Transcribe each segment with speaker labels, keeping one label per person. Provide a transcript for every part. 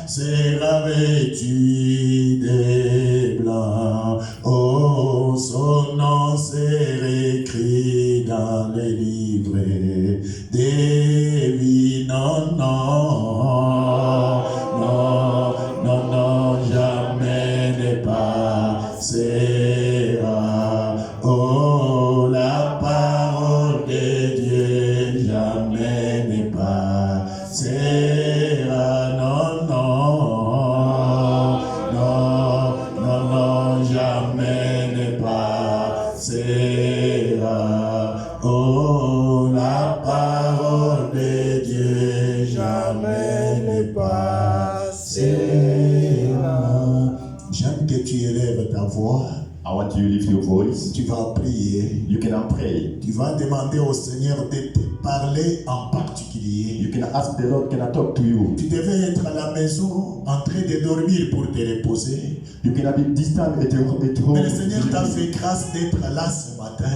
Speaker 1: sera vêtu de blanc. Oh, son nom sera écrit dans les livres des vies. Non, non, non, non, non, jamais ne passera. Oh, la parole de Dieu, jamais ne passera. Non, non, non, non, non, jamais ne passera. Oh, la parole de Dieu, jamais ne passera. J'aime que tu élèves ta voix.
Speaker 2: I want you to lift your voice.
Speaker 1: Tu vas prier.
Speaker 2: You can pray.
Speaker 1: Tu vas demander au Seigneur de te parler en particulier.
Speaker 2: You can ask the Lord, can I talk to you?
Speaker 1: Tu devais être à la maison en train de dormir pour te reposer.
Speaker 2: You can be distant at home.
Speaker 1: Mais le Seigneur t'a fait grâce d'être là ce matin.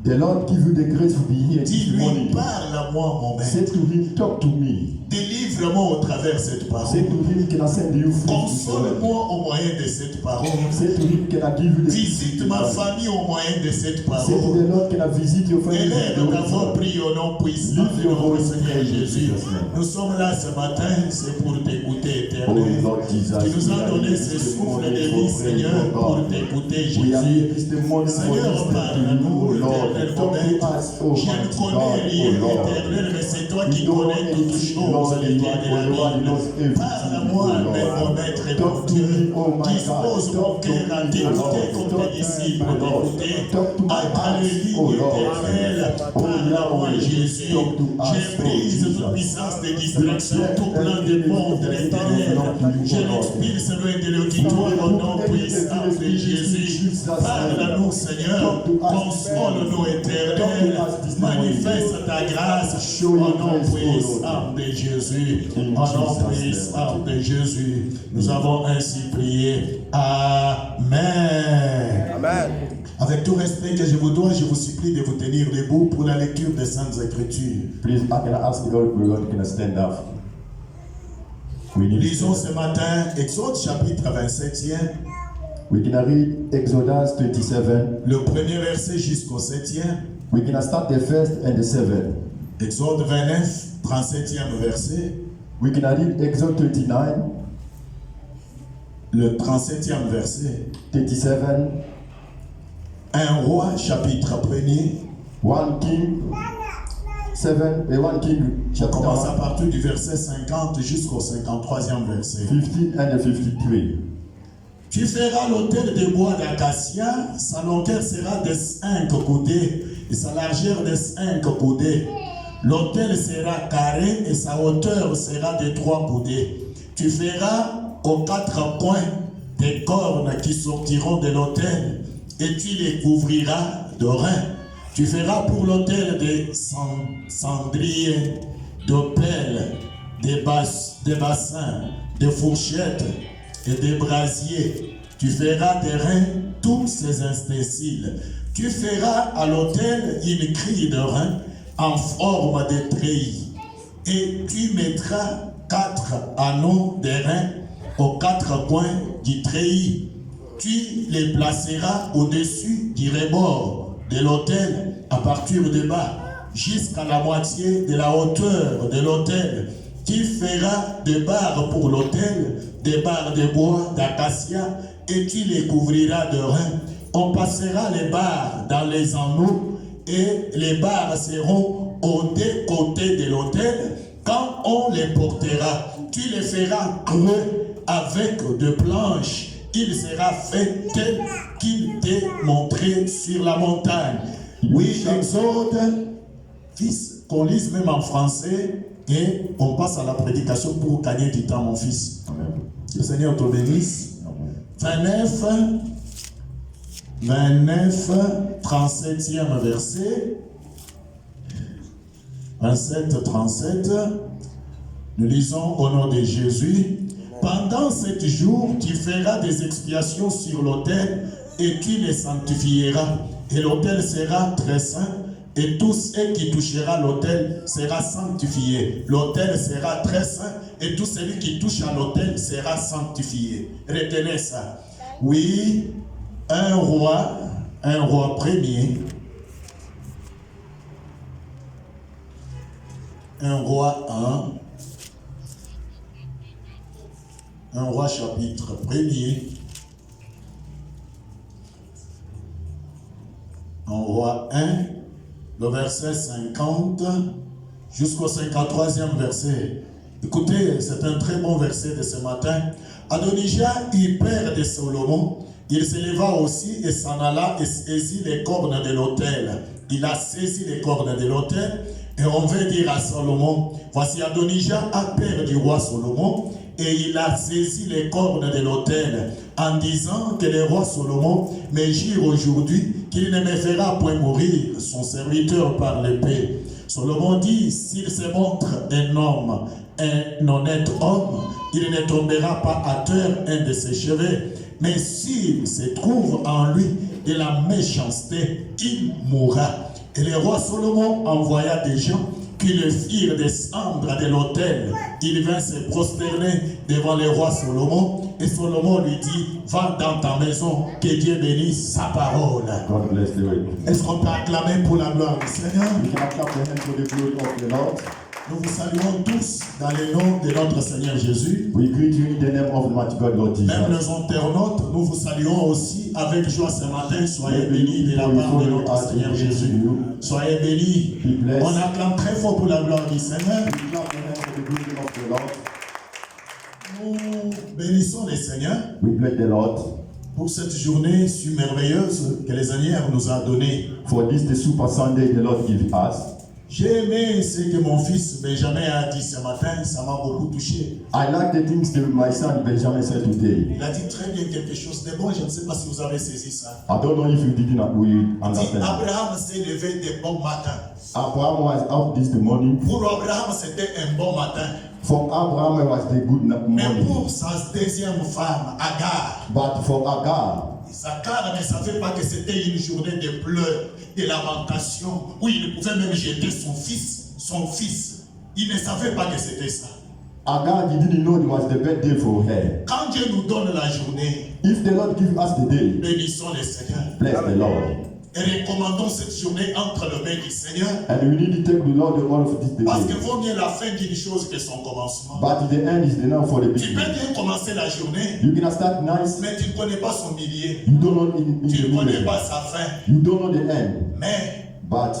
Speaker 2: The Lord give you the grace to be here this
Speaker 1: Dis-lui,
Speaker 2: morning.
Speaker 1: parle à moi, mon
Speaker 2: Say
Speaker 1: maître.
Speaker 2: to him, talk to me.
Speaker 1: Délivre-moi au travers de cette
Speaker 2: Say
Speaker 1: parole.
Speaker 2: to him, can I send you food?
Speaker 1: Console-moi au moyen de cette parole.
Speaker 2: Say to him, can I give you the
Speaker 1: Visite ma famille au moyen de cette
Speaker 2: Say to
Speaker 1: parole.
Speaker 2: the Lord, can I visit your family?
Speaker 1: Élève ta voix, prie au nom puissant de notre Seigneur Jésus. Nous sommes là ce matin, c'est pour t'écouter,
Speaker 2: Oh
Speaker 1: éternel.
Speaker 2: Lord Jesus,
Speaker 1: Tu nous as donné ce souffle de vie, Seigneur, pour t'écouter, Jésus. Seigneur, parle-nous, éternel, ton maître. Je ne connais rien, éternel, mais c'est toi qui connais toutes choses, les lois de la Bible. Parle-moi, mon maître et mon Dieu. Dispose mon cœur à t'écouter comme tes disciples d'écouter. Alléluia, éternel. Parle-moi, Jésus. Je brise toute puissance de distraction, tout plan de monde de l'éternel. Je l'expulse loin de l'auditoire au nom puissant de Jésus. Parle-nous, Seigneur. Console-nous, éternel. Manifeste ta grâce au nom puissant de Jésus. Au nom puissant de Jésus. Nous avons ainsi prié. Amen.
Speaker 3: Amen.
Speaker 1: Avec tout respect que je vous dois, je vous supplie de vous tenir debout pour la lecture des Saintes Écritures.
Speaker 2: Please, I can ask the Lord, can I stand up? We need
Speaker 1: Lisons ce matin Exode chapitre 27e,
Speaker 2: We can read Exodus 27.
Speaker 1: le premier verset jusqu'au 7e.
Speaker 2: We can start the first and the seventh.
Speaker 1: Exode 29, 37e verset.
Speaker 2: We can read Exodus 39,
Speaker 1: Le 37e verset.
Speaker 2: 37,
Speaker 1: 1 roi chapitre 1er.
Speaker 2: 1 King 7, 1 King chapter
Speaker 1: Commence à
Speaker 2: 1,
Speaker 1: partir du verset 50 jusqu'au 53e verset.
Speaker 2: 15 and 53.
Speaker 1: Tu feras l'autel de bois d'acacia, sa longueur sera de 5 coudées et sa largeur de 5 coudées. L'autel sera carré et sa hauteur sera de 3 coudées. Tu feras aux 4 coins des cornes qui sortiront de l'autel et tu les couvriras de reins. Tu feras pour l'autel des cendriers, de pelles, des bassins, des fourchettes et des brasiers. Tu feras des reins tous ces ustensiles. Tu feras à l'autel une grille de reins en forme de treillis. Et tu mettras 4 anneaux de reins aux 4 coins du treillis. Tu les placeras au-dessus du rebord de l'autel à partir de bas jusqu'à la moitié de la hauteur de l'autel. Tu feras des barres pour l'autel, des barres de bois d'acacia, et tu les couvriras de reins. On passera les barres dans les anneaux, et les barres seront aux 2 côtés de l'autel. Quand on les portera, tu les feras creux avec 2 planches. Il sera fait tel qu'il t'est montré sur la montagne. Oui, Exode, fils, qu'on lise même en français, et on passe à la prédication pour gagner du temps, mon fils.
Speaker 2: Amen.
Speaker 1: Que le Seigneur te bénisse.
Speaker 2: Amen.
Speaker 1: 29, 37e verset. 27, 37. Nous lisons au nom de Jésus. Pendant 7 jours, tu feras des expiations sur l'autel et tu les sanctifieras. Et l'autel sera très saint. et tout ce qui touchera l'autel sera sanctifié. L'autel sera très saint et tout celui qui touche à l'autel sera sanctifié. Retenez ça. Oui, un roi premier, un roi 1, un roi chapitre 1er, un roi 1, le verset 50 jusqu'au 53e verset. Écoutez, c'est un très bon verset de ce matin. Adonijah eut peur de Salomon. Il s'éleva aussi et s'en alla et saisit les cornes de l'autel. Il a saisi les cornes de l'autel et on veut dire à Salomon, voici Adonijah a peur du roi Salomon et il a saisi les cornes de l'autel en disant que le roi Salomon me jure aujourd'hui qu'il ne me fera point mourir son serviteur par l'épée. Salomon dit, s'il se montre un homme, un honnête homme, il ne tombera pas à terre un de ses cheveux. Mais s'il se trouve en lui de la méchanceté, il mourra. Et le roi Salomon envoya des gens qui le firent descendre de l'autel. Il vint se prosterner devant le roi Salomon. Et Salomon lui dit, va dans ta maison, que Dieu bénisse sa parole.
Speaker 2: God bless the way.
Speaker 1: Est-ce qu'on peut acclamer pour la gloire du Seigneur?
Speaker 2: We can clap your hands for the glory of the Lord.
Speaker 1: Nous vous saluons tous dans le nom de notre Seigneur Jésus.
Speaker 2: We greet you in the name of Almighty God, Lord Jesus.
Speaker 1: Même les internautes, nous vous saluons aussi avec joie ce matin. Soyez bénis de la part de notre Seigneur Jésus. Soyez bénis. On acclame très fort pour la gloire du Seigneur.
Speaker 2: We clap your hands for the glory of the Lord.
Speaker 1: Nous bénissons le Seigneur
Speaker 2: We bless the Lord
Speaker 1: pour cette journée si merveilleuse que le Seigneur nous a donnée.
Speaker 2: for this the super Sunday the Lord give us.
Speaker 1: J'ai aimé ce que mon fils Benjamin a dit ce matin, ça m'a beaucoup touché.
Speaker 2: I like the things that my son Benjamin said today.
Speaker 1: Il a dit très bien quelque chose de bon, je ne sais pas si vous avez saisi ça.
Speaker 2: I don't know if you didn't we
Speaker 1: Il dit,
Speaker 2: understand.
Speaker 1: Abraham s'est levé de bon matin.
Speaker 2: Abraham was out this morning.
Speaker 1: Pour Abraham, c'était un bon matin.
Speaker 2: For Abraham it was the good
Speaker 1: Mais
Speaker 2: morning.
Speaker 1: pour sa deuxième femme, Agar,
Speaker 2: But for Agar,
Speaker 1: Agar ne savait pas que c'était une journée de pleurs, de lamentations, où il pouvait même jeter son fils. Il ne savait pas que c'était ça.
Speaker 2: Agar didn't know it was the birthday for her.
Speaker 1: Quand Dieu nous donne la journée,
Speaker 2: If the Lord give us the day,
Speaker 1: bénissons le Seigneur.
Speaker 2: bless the Lord.
Speaker 1: Et recommandons cette journée entre les mains du Seigneur.
Speaker 2: And we need to take the Lord the all of this
Speaker 1: Parce que
Speaker 2: day.
Speaker 1: vaut mieux la fin d'une chose que son commencement.
Speaker 2: But the end is the now for the
Speaker 1: Tu peux
Speaker 2: beginning.
Speaker 1: bien commencer la journée,
Speaker 2: You can start nice.
Speaker 1: mais tu ne connais pas son milieu.
Speaker 2: You don't know in
Speaker 1: Tu
Speaker 2: the
Speaker 1: ne connais
Speaker 2: middle.
Speaker 1: pas sa fin.
Speaker 2: You don't know the end.
Speaker 1: Mais
Speaker 2: But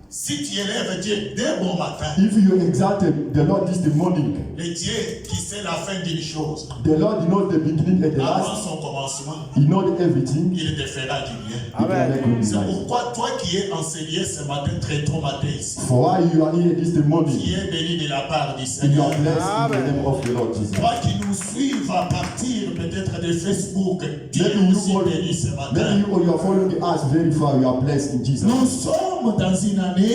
Speaker 1: si tu élèves Dieu dès bon matin,
Speaker 2: if you exalt the Lord this morning,
Speaker 1: le Dieu qui sait la fin d'une chose,
Speaker 2: the Lord knows the beginning and the
Speaker 1: avant
Speaker 2: last.
Speaker 1: son commencement,
Speaker 2: He knows everything.
Speaker 1: il te fera du bien.
Speaker 2: He can make you
Speaker 1: C'est
Speaker 2: nice.
Speaker 1: pourquoi toi qui es enseigné ce matin, très tôt matin ici,
Speaker 2: For why you are here this morning,
Speaker 1: qui es béni de la part du
Speaker 2: and you
Speaker 1: Seigneur.
Speaker 2: are blessed in the name of the Lord Jesus.
Speaker 1: Toi qui nous suives à partir peut-être de Facebook, tu es
Speaker 2: Maybe
Speaker 1: aussi
Speaker 2: you,
Speaker 1: béni ce matin.
Speaker 2: maybe you are following us very far. You are blessed in Jesus.
Speaker 1: Nous sommes dans une année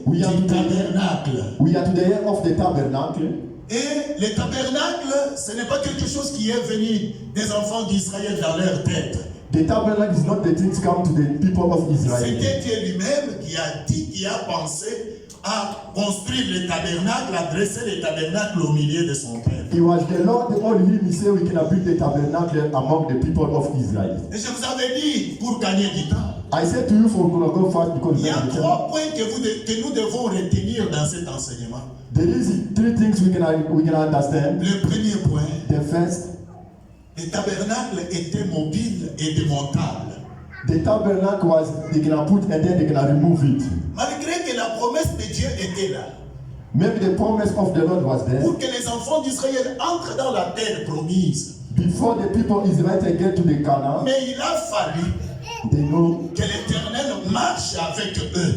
Speaker 2: We are
Speaker 1: du
Speaker 2: today-
Speaker 1: tabernacle.
Speaker 2: We are to the year of the tabernacle.
Speaker 1: Et le tabernacle, ce n'est pas quelque chose qui est venu des enfants d'Israël dans leur tête.
Speaker 2: The tabernacle is not the things come to the people of Israel.
Speaker 1: C'était Dieu lui-même qui a dit, qui a pensé à construire le tabernacle, à dresser le tabernacle au milieu de son peuple.
Speaker 2: It was the Lord, the all him, he said we can build the tabernacle among the people of Israel.
Speaker 1: Et je vous avais dit, pour gagner du temps,
Speaker 2: I said to you for go fast because
Speaker 1: il y a 3 points que nous devons retenir dans cet enseignement.
Speaker 2: there is 3 things we can understand.
Speaker 1: Le premier point,
Speaker 2: The first,
Speaker 1: le tabernacle était mobile et démontable.
Speaker 2: the tabernacle was they can put and then they can remove it.
Speaker 1: Malgré que la promesse de Dieu était là,
Speaker 2: Maybe the promise of the Lord was there
Speaker 1: pour que les enfants d'Israël entrent dans la terre promise.
Speaker 2: before the people of Israel get to the Canaan.
Speaker 1: Mais il a fallu
Speaker 2: They know
Speaker 1: que l'Éternel marche avec eux.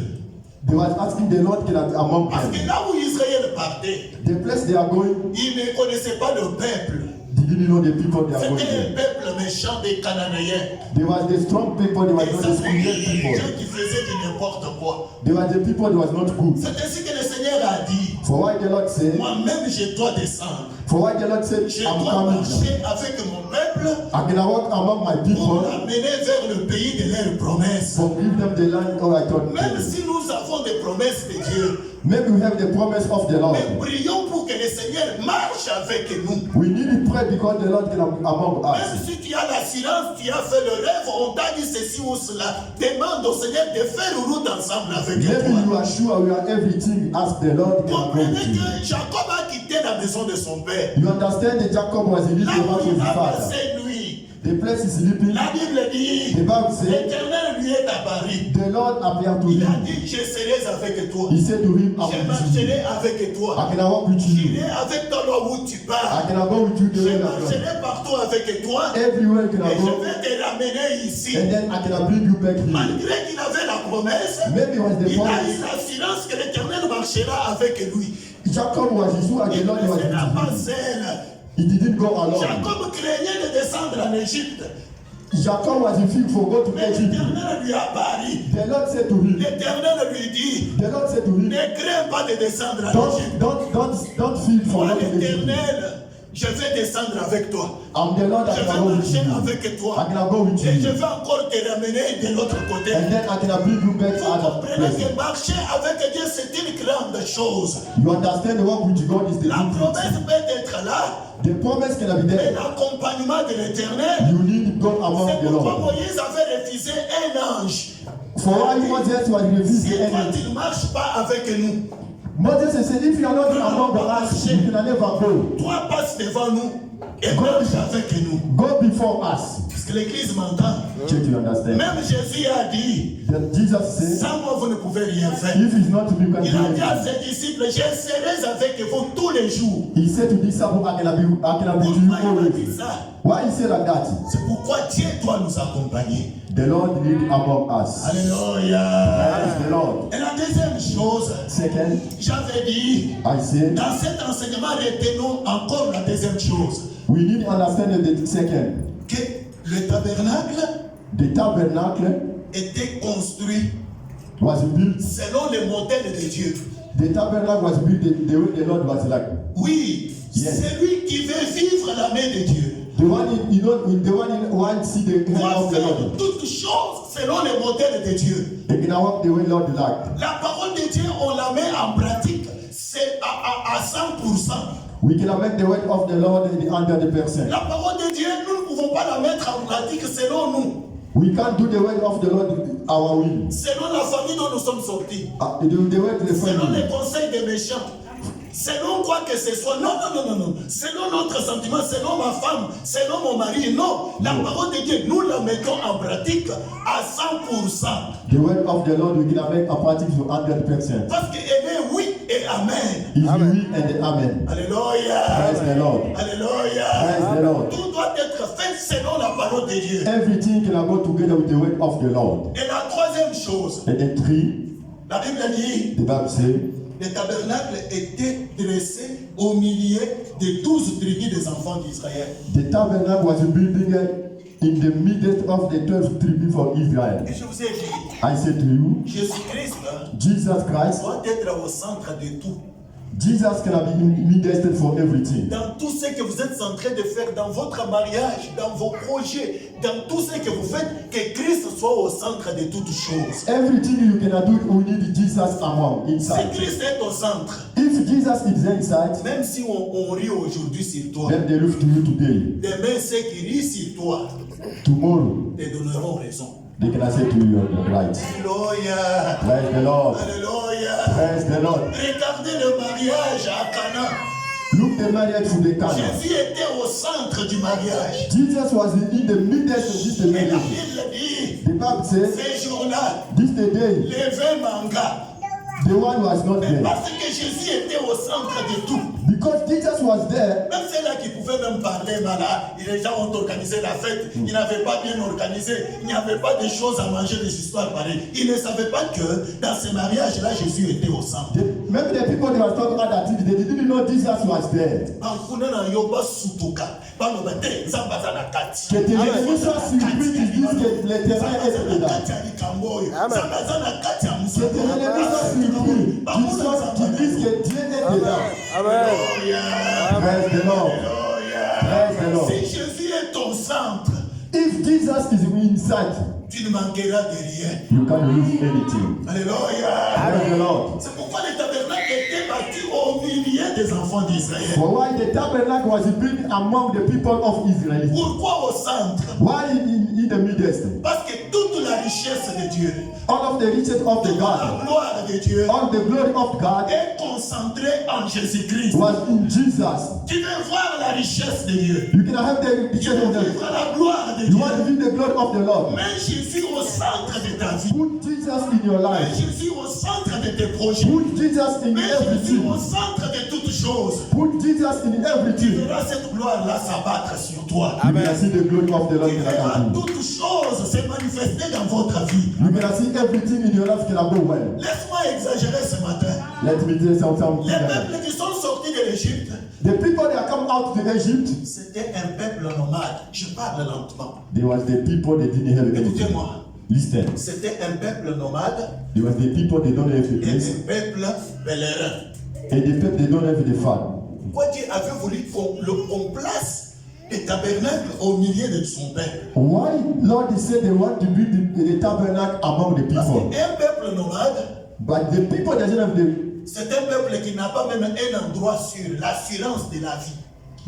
Speaker 2: they was asking the Lord can among
Speaker 1: Parce que
Speaker 2: them.
Speaker 1: là où Israël partait,
Speaker 2: The place they are going,
Speaker 1: ils ne connaissaient pas le peuple.
Speaker 2: they didn't know the people they are going
Speaker 1: C'était
Speaker 2: there.
Speaker 1: un peuple méchant des Cananéens.
Speaker 2: There was the strong people, there was
Speaker 1: Et
Speaker 2: not
Speaker 1: ça,
Speaker 2: the
Speaker 1: c'était
Speaker 2: scared
Speaker 1: des
Speaker 2: people.
Speaker 1: gens qui faisaient du n'importe quoi.
Speaker 2: There was the people that was not good.
Speaker 1: C'est ainsi que le Seigneur a dit,
Speaker 2: For why the Lord said,
Speaker 1: moi-même je dois descendre.
Speaker 2: for why the Lord said,
Speaker 1: Je
Speaker 2: I'm
Speaker 1: dois
Speaker 2: coming.
Speaker 1: marcher avec mon peuple
Speaker 2: I'm gonna walk among my
Speaker 1: pour
Speaker 2: people,
Speaker 1: l'amener vers le pays de leurs promesses.
Speaker 2: for give them the land all I told
Speaker 1: Même
Speaker 2: them.
Speaker 1: si nous avons des promesses de Dieu,
Speaker 2: Maybe we have the promise of the Lord.
Speaker 1: mais prions pour que le Seigneur marche avec nous.
Speaker 2: We need to pray because the Lord can among
Speaker 1: Même
Speaker 2: us.
Speaker 1: si tu as l'assurance, tu as fait le rêve, on t'a dit ceci ou cela, demande au Seigneur de faire une route ensemble avec
Speaker 2: Maybe
Speaker 1: toi.
Speaker 2: you are sure we are everything as the Lord can go
Speaker 1: Comprenez
Speaker 2: with you.
Speaker 1: que Jacob a quitté la maison de son père.
Speaker 2: You understand that Jacob was in the
Speaker 1: Là
Speaker 2: house
Speaker 1: où
Speaker 2: of
Speaker 1: il
Speaker 2: his
Speaker 1: a
Speaker 2: father.
Speaker 1: passé nuit,
Speaker 2: The place is sleeping.
Speaker 1: la Bible dit,
Speaker 2: The Bible says,
Speaker 1: l'Éternel lui est apparu.
Speaker 2: the Lord appeared to
Speaker 1: Il a
Speaker 2: him.
Speaker 1: dit, je serai avec toi.
Speaker 2: He said to him, I
Speaker 1: Je
Speaker 2: will with you.
Speaker 1: marcherai avec toi.
Speaker 2: I can walk with
Speaker 1: J'irai
Speaker 2: you.
Speaker 1: avec toi là où tu
Speaker 2: I
Speaker 1: pars.
Speaker 2: can go with you the
Speaker 1: Je
Speaker 2: way that you
Speaker 1: marcherai partout avec toi.
Speaker 2: everywhere can
Speaker 1: Et
Speaker 2: I
Speaker 1: je
Speaker 2: go.
Speaker 1: vais te ramener ici.
Speaker 2: And then I can bring you back here.
Speaker 1: Malgré qu'il avait la promesse,
Speaker 2: Maybe it was the
Speaker 1: il a eu
Speaker 2: promise.
Speaker 1: l'assurance que l'Éternel marchera avec lui.
Speaker 2: Jacob was sure and the
Speaker 1: Il
Speaker 2: Lord
Speaker 1: ne
Speaker 2: was
Speaker 1: sera pas
Speaker 2: with him.
Speaker 1: seul.
Speaker 2: He didn't go alone.
Speaker 1: Jacob craignait de descendre en Égypte.
Speaker 2: Jacob was in fear for go to
Speaker 1: Mais
Speaker 2: Egypt.
Speaker 1: l'Éternel lui a parlé.
Speaker 2: The Lord said to him,
Speaker 1: L'Éternel lui dit,
Speaker 2: the Lord said to him,
Speaker 1: ne crains pas de descendre en Égypte.
Speaker 2: don't feel for
Speaker 1: Moi,
Speaker 2: not to Egypt.
Speaker 1: l'Éternel, je vais descendre avec toi.
Speaker 2: I'm the Lord that
Speaker 1: Je
Speaker 2: can
Speaker 1: vais
Speaker 2: go with
Speaker 1: marcher
Speaker 2: you.
Speaker 1: avec toi.
Speaker 2: I can go with
Speaker 1: Et je
Speaker 2: you.
Speaker 1: vais encore te ramener de l'autre côté.
Speaker 2: And then I can bring you back
Speaker 1: Vous
Speaker 2: out of
Speaker 1: comprenez
Speaker 2: place.
Speaker 1: que marcher avec Dieu, c'est une grande chose.
Speaker 2: You understand the work with God is the
Speaker 1: La
Speaker 2: good
Speaker 1: promesse
Speaker 2: thing.
Speaker 1: peut être là,
Speaker 2: The promise can be
Speaker 1: mais
Speaker 2: there.
Speaker 1: l'accompagnement de l'Éternel,
Speaker 2: You need God among
Speaker 1: c'est
Speaker 2: the
Speaker 1: pourquoi
Speaker 2: Lord.
Speaker 1: Moïse avait refusé un ange.
Speaker 2: For why Moses was refused
Speaker 1: Si
Speaker 2: the
Speaker 1: toi
Speaker 2: enemy.
Speaker 1: tu ne marches pas avec nous,
Speaker 2: Moses said, if you are not among us, you can never go.
Speaker 1: toi passe devant nous et marche avec nous.
Speaker 2: Go before us.
Speaker 1: Parce que l'Église m'entend.
Speaker 2: Check, you understand?
Speaker 1: Même Jésus a dit,
Speaker 2: That Jesus said,
Speaker 1: sans moi vous ne pouvez rien faire.
Speaker 2: if it's not to be
Speaker 1: Il a dit à
Speaker 2: continued,
Speaker 1: ses disciples, je serai avec vous tous les jours.
Speaker 2: he said to disciples, I can be to you
Speaker 1: Pourquoi il a
Speaker 2: always.
Speaker 1: dit ça?
Speaker 2: Why he said like that?
Speaker 1: C'est pourquoi Dieu doit nous accompagner.
Speaker 2: The Lord lead among us.
Speaker 1: Alléluia.
Speaker 2: Praise the Lord.
Speaker 1: Et la deuxième chose,
Speaker 2: Second,
Speaker 1: j'avais dit,
Speaker 2: I said,
Speaker 1: dans cet enseignement, retenons encore la deuxième chose,
Speaker 2: we need to understand the second.
Speaker 1: que le tabernacle
Speaker 2: The tabernacle
Speaker 1: était construit
Speaker 2: was built.
Speaker 1: selon le modèle de Dieu.
Speaker 2: The tabernacle was built the way the Lord was like.
Speaker 1: Oui,
Speaker 2: Yes.
Speaker 1: celui qui veut vivre la main de Dieu
Speaker 2: The one in, you know, the one in one see the hand
Speaker 1: doit
Speaker 2: of the
Speaker 1: faire
Speaker 2: Lord.
Speaker 1: toutes choses selon le modèle de Dieu.
Speaker 2: They can walk the way Lord like.
Speaker 1: La parole de Dieu, on la met en pratique, c'est à 100%.
Speaker 2: We can make the word of the Lord in the 100%.
Speaker 1: La parole de Dieu, nous ne pouvons pas la mettre en pratique selon nous,
Speaker 2: We can't do the word of the Lord our will.
Speaker 1: selon la famille dont nous sommes sortis,
Speaker 2: The word of the
Speaker 1: selon les
Speaker 2: family.
Speaker 1: conseils des méchants, selon quoi que ce soit. Non, non, non, non, non. Selon notre sentiment, selon ma femme, selon mon mari. Non, la parole de Dieu, nous la mettons en pratique à 100%.
Speaker 2: The word of the Lord we can make a practice to 100%.
Speaker 1: Parce qu'elle est oui et amen.
Speaker 2: Is we and amen.
Speaker 1: Alléluia.
Speaker 2: Praise the Lord.
Speaker 1: Alléluia.
Speaker 2: Praise the Lord.
Speaker 1: Tout doit être fait selon la parole de Dieu.
Speaker 2: Everything can go together with the word of the Lord.
Speaker 1: Et la troisième chose,
Speaker 2: And then three,
Speaker 1: la Bible dit,
Speaker 2: the Bible says,
Speaker 1: le tabernacle était dressé au milieu des 12 tribus des enfants d'Israël.
Speaker 2: the tabernacle was building in the midst of the 12 tribes for Israel.
Speaker 1: Et je vous ai dit,
Speaker 2: I say to you,
Speaker 1: Jésus-Christ
Speaker 2: Jesus Christ,
Speaker 1: doit être au centre de tout.
Speaker 2: Jesus can be midst for everything.
Speaker 1: Dans tout ce que vous êtes en train de faire, dans votre mariage, dans vos projets, dans tout ce que vous faites, que Christ soit au centre de toutes choses.
Speaker 2: Everything you can do, we need Jesus among
Speaker 1: Si
Speaker 2: inside.
Speaker 1: Christ est au centre,
Speaker 2: If Jesus is inside,
Speaker 1: même si on rit aujourd'hui sur toi,
Speaker 2: then they look to you today.
Speaker 1: demain ceux qui rient sur toi
Speaker 2: Tomorrow,
Speaker 1: te donneront raison.
Speaker 2: they can say to you, you're right.
Speaker 1: Alléluia.
Speaker 2: Praise the Lord.
Speaker 1: Alléluia.
Speaker 2: Praise the Lord.
Speaker 1: Regardez le mariage à Cana.
Speaker 2: Look the marriage to the Cana.
Speaker 1: Jésus était au centre du mariage.
Speaker 2: Jesus was in the midst of this
Speaker 1: Et la
Speaker 2: marriage.
Speaker 1: Bible dit,
Speaker 2: The Bible says,
Speaker 1: ces jours-là,
Speaker 2: this the day,
Speaker 1: les 20 mangas.
Speaker 2: the one was not
Speaker 1: Mais
Speaker 2: there.
Speaker 1: parce que Jésus était au centre de tout.
Speaker 2: Because Jesus was there,
Speaker 1: Même ceux-là qui pouvaient même parler, là, les gens ont organisé la fête, ils n'avaient pas bien organisé, il n'y avait pas de choses à manger, des histoires pareilles. Ils ne savaient pas que dans ce mariage-là, Jésus était au centre.
Speaker 2: Maybe the people they were talking about that they didn't know Jesus was there. Que tes ennemis soient surpris qu'ils disent que l'Éternel est là. Que tes ennemis soient surpris qu'ils disent que Dieu est là.
Speaker 3: Amen.
Speaker 2: Praise the Lord. Praise the Lord.
Speaker 1: Si Jésus est ton centre,
Speaker 2: If Jesus is inside,
Speaker 1: tu ne manqueras de rien.
Speaker 2: you can't lose anything.
Speaker 1: Alléluia.
Speaker 2: Praise the Lord.
Speaker 1: C'est pourquoi le tabernacle était bâti au milieu des enfants d'Israël.
Speaker 2: For why the tabernacle was built among the people of Israel?
Speaker 1: Pourquoi au centre?
Speaker 2: Why in the midst?
Speaker 1: Parce que toute la richesse de Dieu,
Speaker 2: All of the riches of the
Speaker 1: toute
Speaker 2: God,
Speaker 1: la gloire de Dieu
Speaker 2: all the glory of God
Speaker 1: est concentrée en Jésus-Christ.
Speaker 2: was in Jesus.
Speaker 1: Tu veux voir la richesse de Dieu.
Speaker 2: You can have the
Speaker 1: Tu
Speaker 2: riches
Speaker 1: veux
Speaker 2: of the
Speaker 1: vivre la gloire de
Speaker 2: You want to
Speaker 1: Dieu.
Speaker 2: view the glory of the Lord.
Speaker 1: Mets Jésus au centre de ta vie.
Speaker 2: Put Jesus in your
Speaker 1: Mets
Speaker 2: life.
Speaker 1: Jésus au centre de tes projets.
Speaker 2: Put Jesus in
Speaker 1: Mets Jésus
Speaker 2: everything.
Speaker 1: au centre de toutes choses.
Speaker 2: Put Jesus in
Speaker 1: Tu
Speaker 2: everything.
Speaker 1: verras cette gloire-là s'abattre sur toi.
Speaker 2: You can see the glory of the Lord
Speaker 1: Tu
Speaker 2: in
Speaker 1: verras
Speaker 2: your life.
Speaker 1: toutes choses se manifester dans votre vie.
Speaker 2: You can see everything in your life can go well.
Speaker 1: Laisse-moi exagérer ce matin.
Speaker 2: Let me tell you something.
Speaker 1: Les peuples qui sont sortis de l'Égypte,
Speaker 2: The people that come out to Egypt,
Speaker 1: c'était un peuple nomade. Je parle lentement.
Speaker 2: there was the people that didn't have anything.
Speaker 1: Écoutez-moi.
Speaker 2: Listen.
Speaker 1: C'était un peuple nomade
Speaker 2: There was the people that don't have a
Speaker 1: et
Speaker 2: place.
Speaker 1: un peuple pèlerin.
Speaker 2: And the people they don't have the farm.
Speaker 1: Pourquoi Dieu avait voulu qu'on place le tabernacle au milieu de son peuple?
Speaker 2: Why Lord said they want to build the tabernacle among the
Speaker 1: Parce
Speaker 2: people?
Speaker 1: qu'un peuple nomade,
Speaker 2: But the people that don't have the
Speaker 1: c'est un peuple qui n'a pas même un endroit sûr, l'assurance de la vie.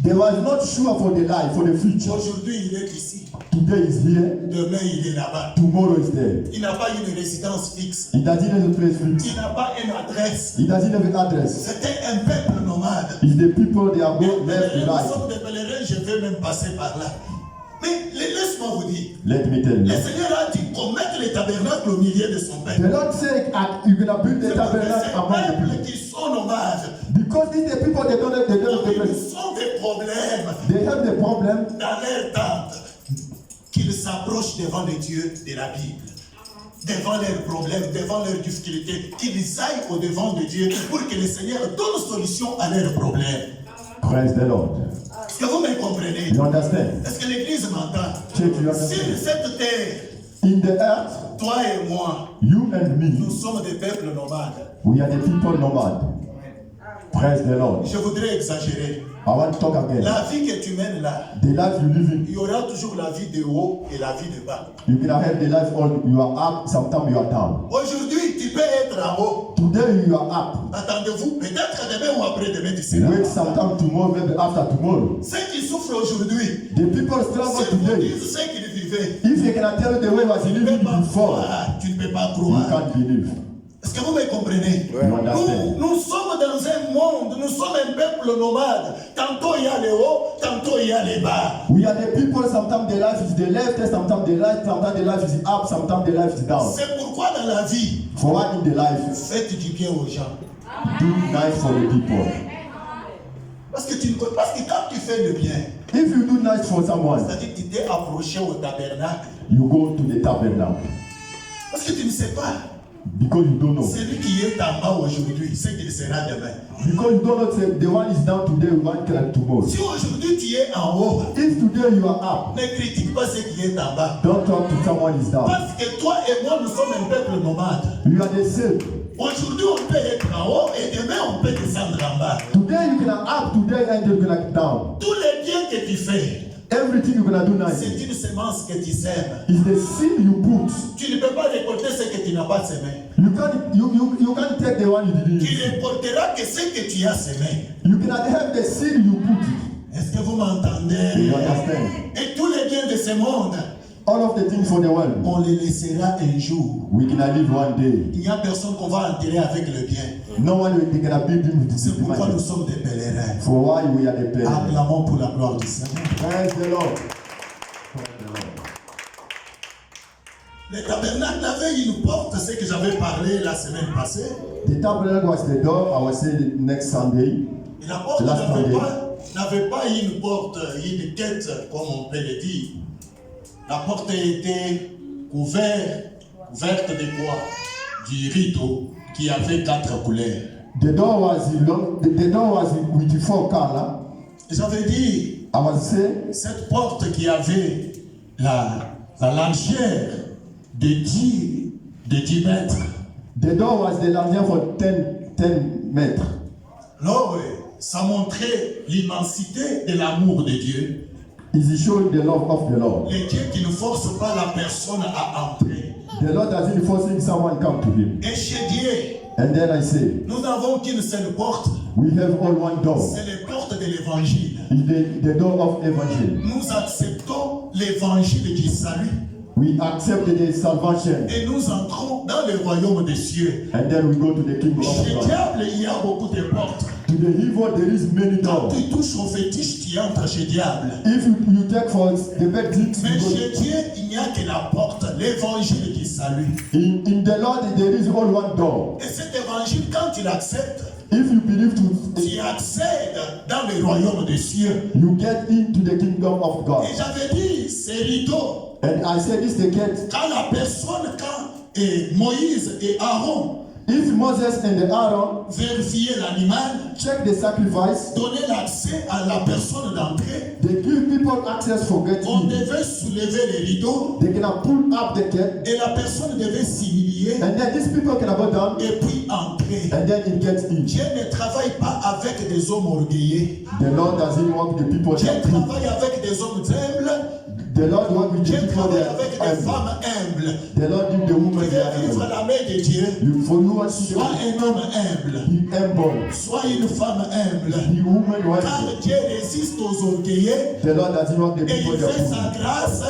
Speaker 2: they was not sure for the life, for the future.
Speaker 1: Aujourd'hui, il est ici.
Speaker 2: Today is here,
Speaker 1: Demain, il est là-bas.
Speaker 2: tomorrow is there.
Speaker 1: Il n'a pas une résidence fixe.
Speaker 2: He doesn't have a place fixed.
Speaker 1: Il n'a pas une adresse.
Speaker 2: He doesn't have an address.
Speaker 1: C'était un peuple nomade.
Speaker 2: It's the people they are
Speaker 1: Les
Speaker 2: both left
Speaker 1: pèlerins,
Speaker 2: and
Speaker 1: nous
Speaker 2: right.
Speaker 1: sommes des pèlerins, je vais même passer par là. Mais laisse-moi vous dire,
Speaker 2: Let me tell
Speaker 1: le
Speaker 2: you.
Speaker 1: Seigneur a dit qu'on mette le tabernacle au milieu de son
Speaker 2: The
Speaker 1: peuple.
Speaker 2: Lord said you're gonna build the
Speaker 1: C'est parce que
Speaker 2: tabernacle
Speaker 1: ces
Speaker 2: among the
Speaker 1: peuples
Speaker 2: people.
Speaker 1: qui sont nomades,
Speaker 2: Because these the people they don't have the
Speaker 1: ils
Speaker 2: place.
Speaker 1: ont des problèmes
Speaker 2: They have the problem
Speaker 1: dans leur tente, qu'ils s'approchent devant les dieux de la Bible, devant leurs problèmes, devant leurs difficultés, qu'ils aillent au devant de Dieu pour que le Seigneur donne solution à leurs problèmes.
Speaker 2: Praise the Lord.
Speaker 1: Est-ce que vous me comprenez?
Speaker 2: You understand?
Speaker 1: Est-ce que l'Église m'entend?
Speaker 2: Check, you
Speaker 1: Sur
Speaker 2: understand?
Speaker 1: cette terre,
Speaker 2: In the earth,
Speaker 1: toi et moi,
Speaker 2: you and
Speaker 1: nous
Speaker 2: me,
Speaker 1: sommes des peuples nomades.
Speaker 2: we are the people nomad. Praise the Lord.
Speaker 1: Je voudrais exagérer.
Speaker 2: I want to talk again.
Speaker 1: La vie que tu mènes là,
Speaker 2: The life you live in,
Speaker 1: il y aura toujours la vie de haut et la vie de bas.
Speaker 2: you can have the life all you are up, sometimes you are down.
Speaker 1: Aujourd'hui, tu peux être en haut.
Speaker 2: Today you are up.
Speaker 1: Attendez-vous, peut-être demain ou après-demain, tu seras.
Speaker 2: Wait sometime tomorrow, maybe after tomorrow.
Speaker 1: Ceux qui souffrent aujourd'hui,
Speaker 2: The people struggle
Speaker 1: si vous
Speaker 2: today.
Speaker 1: disent ce qu'ils vivaient,
Speaker 2: If you cannot tell the way was
Speaker 1: tu ne
Speaker 2: living
Speaker 1: peux pas
Speaker 2: before,
Speaker 1: croire. Tu ne peux pas
Speaker 2: you
Speaker 1: croire.
Speaker 2: can't believe.
Speaker 1: Est-ce que vous me comprenez?
Speaker 2: You understand?
Speaker 1: Nous sommes dans un monde, nous sommes un peuple nomade. Tantôt il y a les hauts, tantôt il y a les bas.
Speaker 2: We are the people, sometimes the life is the left, sometimes the right, sometimes the life is up, sometimes the life is down.
Speaker 1: C'est pourquoi dans la vie,
Speaker 2: For what in the life,
Speaker 1: faites du bien aux gens.
Speaker 2: do nice for the people.
Speaker 1: Parce que quand tu fais le bien,
Speaker 2: If you do nice for someone,
Speaker 1: c'est-à-dire que tu t'es approché au tabernacle.
Speaker 2: you go to the tabernacle.
Speaker 1: Parce que tu ne sais pas,
Speaker 2: Because you don't know.
Speaker 1: celui qui est en bas aujourd'hui, c'est qu'il sera demain.
Speaker 2: Because you don't know, say, the one is down today, one can tomorrow.
Speaker 1: Si aujourd'hui tu es en haut,
Speaker 2: If today you are up,
Speaker 1: ne critique pas ce qui est en bas.
Speaker 2: don't talk to someone is down.
Speaker 1: Parce que toi et moi, nous sommes un peuple nomade.
Speaker 2: You are the same.
Speaker 1: Aujourd'hui, on peut être en haut et demain, on peut descendre en bas.
Speaker 2: Today you can up, today and you're gonna down.
Speaker 1: Tous les biens que tu fais,
Speaker 2: Everything you're gonna do nice.
Speaker 1: c'est une semence que tu sèmes.
Speaker 2: Is the seed you put.
Speaker 1: Tu ne peux pas récolter ce que tu n'as pas semé.
Speaker 2: You can't take the one you didn't.
Speaker 1: Tu récolteras que ce que tu as semé.
Speaker 2: You cannot have the seed you put.
Speaker 1: Est-ce que vous m'entendez?
Speaker 2: You understand?
Speaker 1: Et tous les biens de ce monde,
Speaker 2: All of the things for the world,
Speaker 1: on les laissera un jour.
Speaker 2: we cannot live one day.
Speaker 1: Il n'y a personne qu'on va enterrer avec le bien.
Speaker 2: No one will cannot build him with
Speaker 1: C'est
Speaker 2: this
Speaker 1: pourquoi nous
Speaker 2: money.
Speaker 1: sommes des pèlerins.
Speaker 2: For why we are the parents.
Speaker 1: Acclamons pour la gloire du Seigneur.
Speaker 2: Praise the Lord. Praise the Lord.
Speaker 1: Le tabernacle avait une porte, c'est ce que j'avais parlé la semaine passée.
Speaker 2: The tabernacle was the door. I will say the next Sunday.
Speaker 1: Et la porte
Speaker 2: Last
Speaker 1: n'avait pas une porte, une tête, comme on peut le dire. La porte était couverte de bois, du rideau qui avait 4 couleurs.
Speaker 2: The door was long. The door was with 4 colors.
Speaker 1: J'avais dit,
Speaker 2: I was saying,
Speaker 1: cette porte qui avait la largeur de 10 mètres.
Speaker 2: the door was the larger for 10 meters.
Speaker 1: Alors, ça montrait l'immensité de l'amour de Dieu.
Speaker 2: It showed the love of the Lord.
Speaker 1: Le Dieu qui ne force pas la personne à entrer.
Speaker 2: The Lord doesn't forcing someone come to him.
Speaker 1: Et chez Dieu,
Speaker 2: And then I say,
Speaker 1: nous n'avons qu'une seule porte.
Speaker 2: we have all one door.
Speaker 1: C'est la porte de l'évangile.
Speaker 2: It's the door of evangel.
Speaker 1: Nous acceptons l'évangile du salut
Speaker 2: We accept the salvation.
Speaker 1: et nous entrons dans le royaume des cieux.
Speaker 2: And then we go to the kingdom
Speaker 1: Chez
Speaker 2: of
Speaker 1: le
Speaker 2: God.
Speaker 1: diable, il y a beaucoup de portes.
Speaker 2: To the evil, there is many
Speaker 1: Quand
Speaker 2: doors.
Speaker 1: tu touches au fétiche, tu entres chez le diable.
Speaker 2: If you take for the bad things,
Speaker 1: Mais
Speaker 2: you go.
Speaker 1: chez Dieu, il n'y a que la porte, l'évangile du salut.
Speaker 2: In the Lord, there is all one door.
Speaker 1: Et cet évangile, quand tu l'acceptes,
Speaker 2: If you believe to,
Speaker 1: tu accèdes dans le royaume des cieux.
Speaker 2: you get into the kingdom of God.
Speaker 1: Et j'avais dit, c'est rideau.
Speaker 2: And I said this the case.
Speaker 1: Quand la personne, Moïse et Aaron
Speaker 2: If Moses and Aaron
Speaker 1: vérifiaient l'animal,
Speaker 2: check the sacrifice,
Speaker 1: donnaient l'accès à la personne d'entrée,
Speaker 2: they give people access for
Speaker 1: on
Speaker 2: getting in.
Speaker 1: devait soulever les rideaux
Speaker 2: They can pull up the gate,
Speaker 1: et la personne devait s'humilier
Speaker 2: and then these people can go down,
Speaker 1: et puis entrer.
Speaker 2: and then it gets in.
Speaker 1: Dieu ne travaille pas avec des hommes orgueilleux.
Speaker 2: The Lord doesn't work with the people
Speaker 1: Dieu
Speaker 2: that are
Speaker 1: travaille avec des hommes humbles.
Speaker 2: The Lord work with the
Speaker 1: Dieu
Speaker 2: people
Speaker 1: travaille
Speaker 2: that
Speaker 1: avec des
Speaker 2: are humble.
Speaker 1: femmes humbles.
Speaker 2: The Lord give the
Speaker 1: Tu
Speaker 2: woman that
Speaker 1: veux vivre
Speaker 2: are
Speaker 1: la main de Dieu.
Speaker 2: humble. For you want to
Speaker 1: Sois un homme humble.
Speaker 2: be humble.
Speaker 1: Sois une femme humble.
Speaker 2: The woman
Speaker 1: Car
Speaker 2: wants
Speaker 1: Dieu résiste aux orgueilleux
Speaker 2: the Lord doesn't want the
Speaker 1: et
Speaker 2: people
Speaker 1: il
Speaker 2: that
Speaker 1: fait
Speaker 2: are
Speaker 1: sa
Speaker 2: humble.
Speaker 1: grâce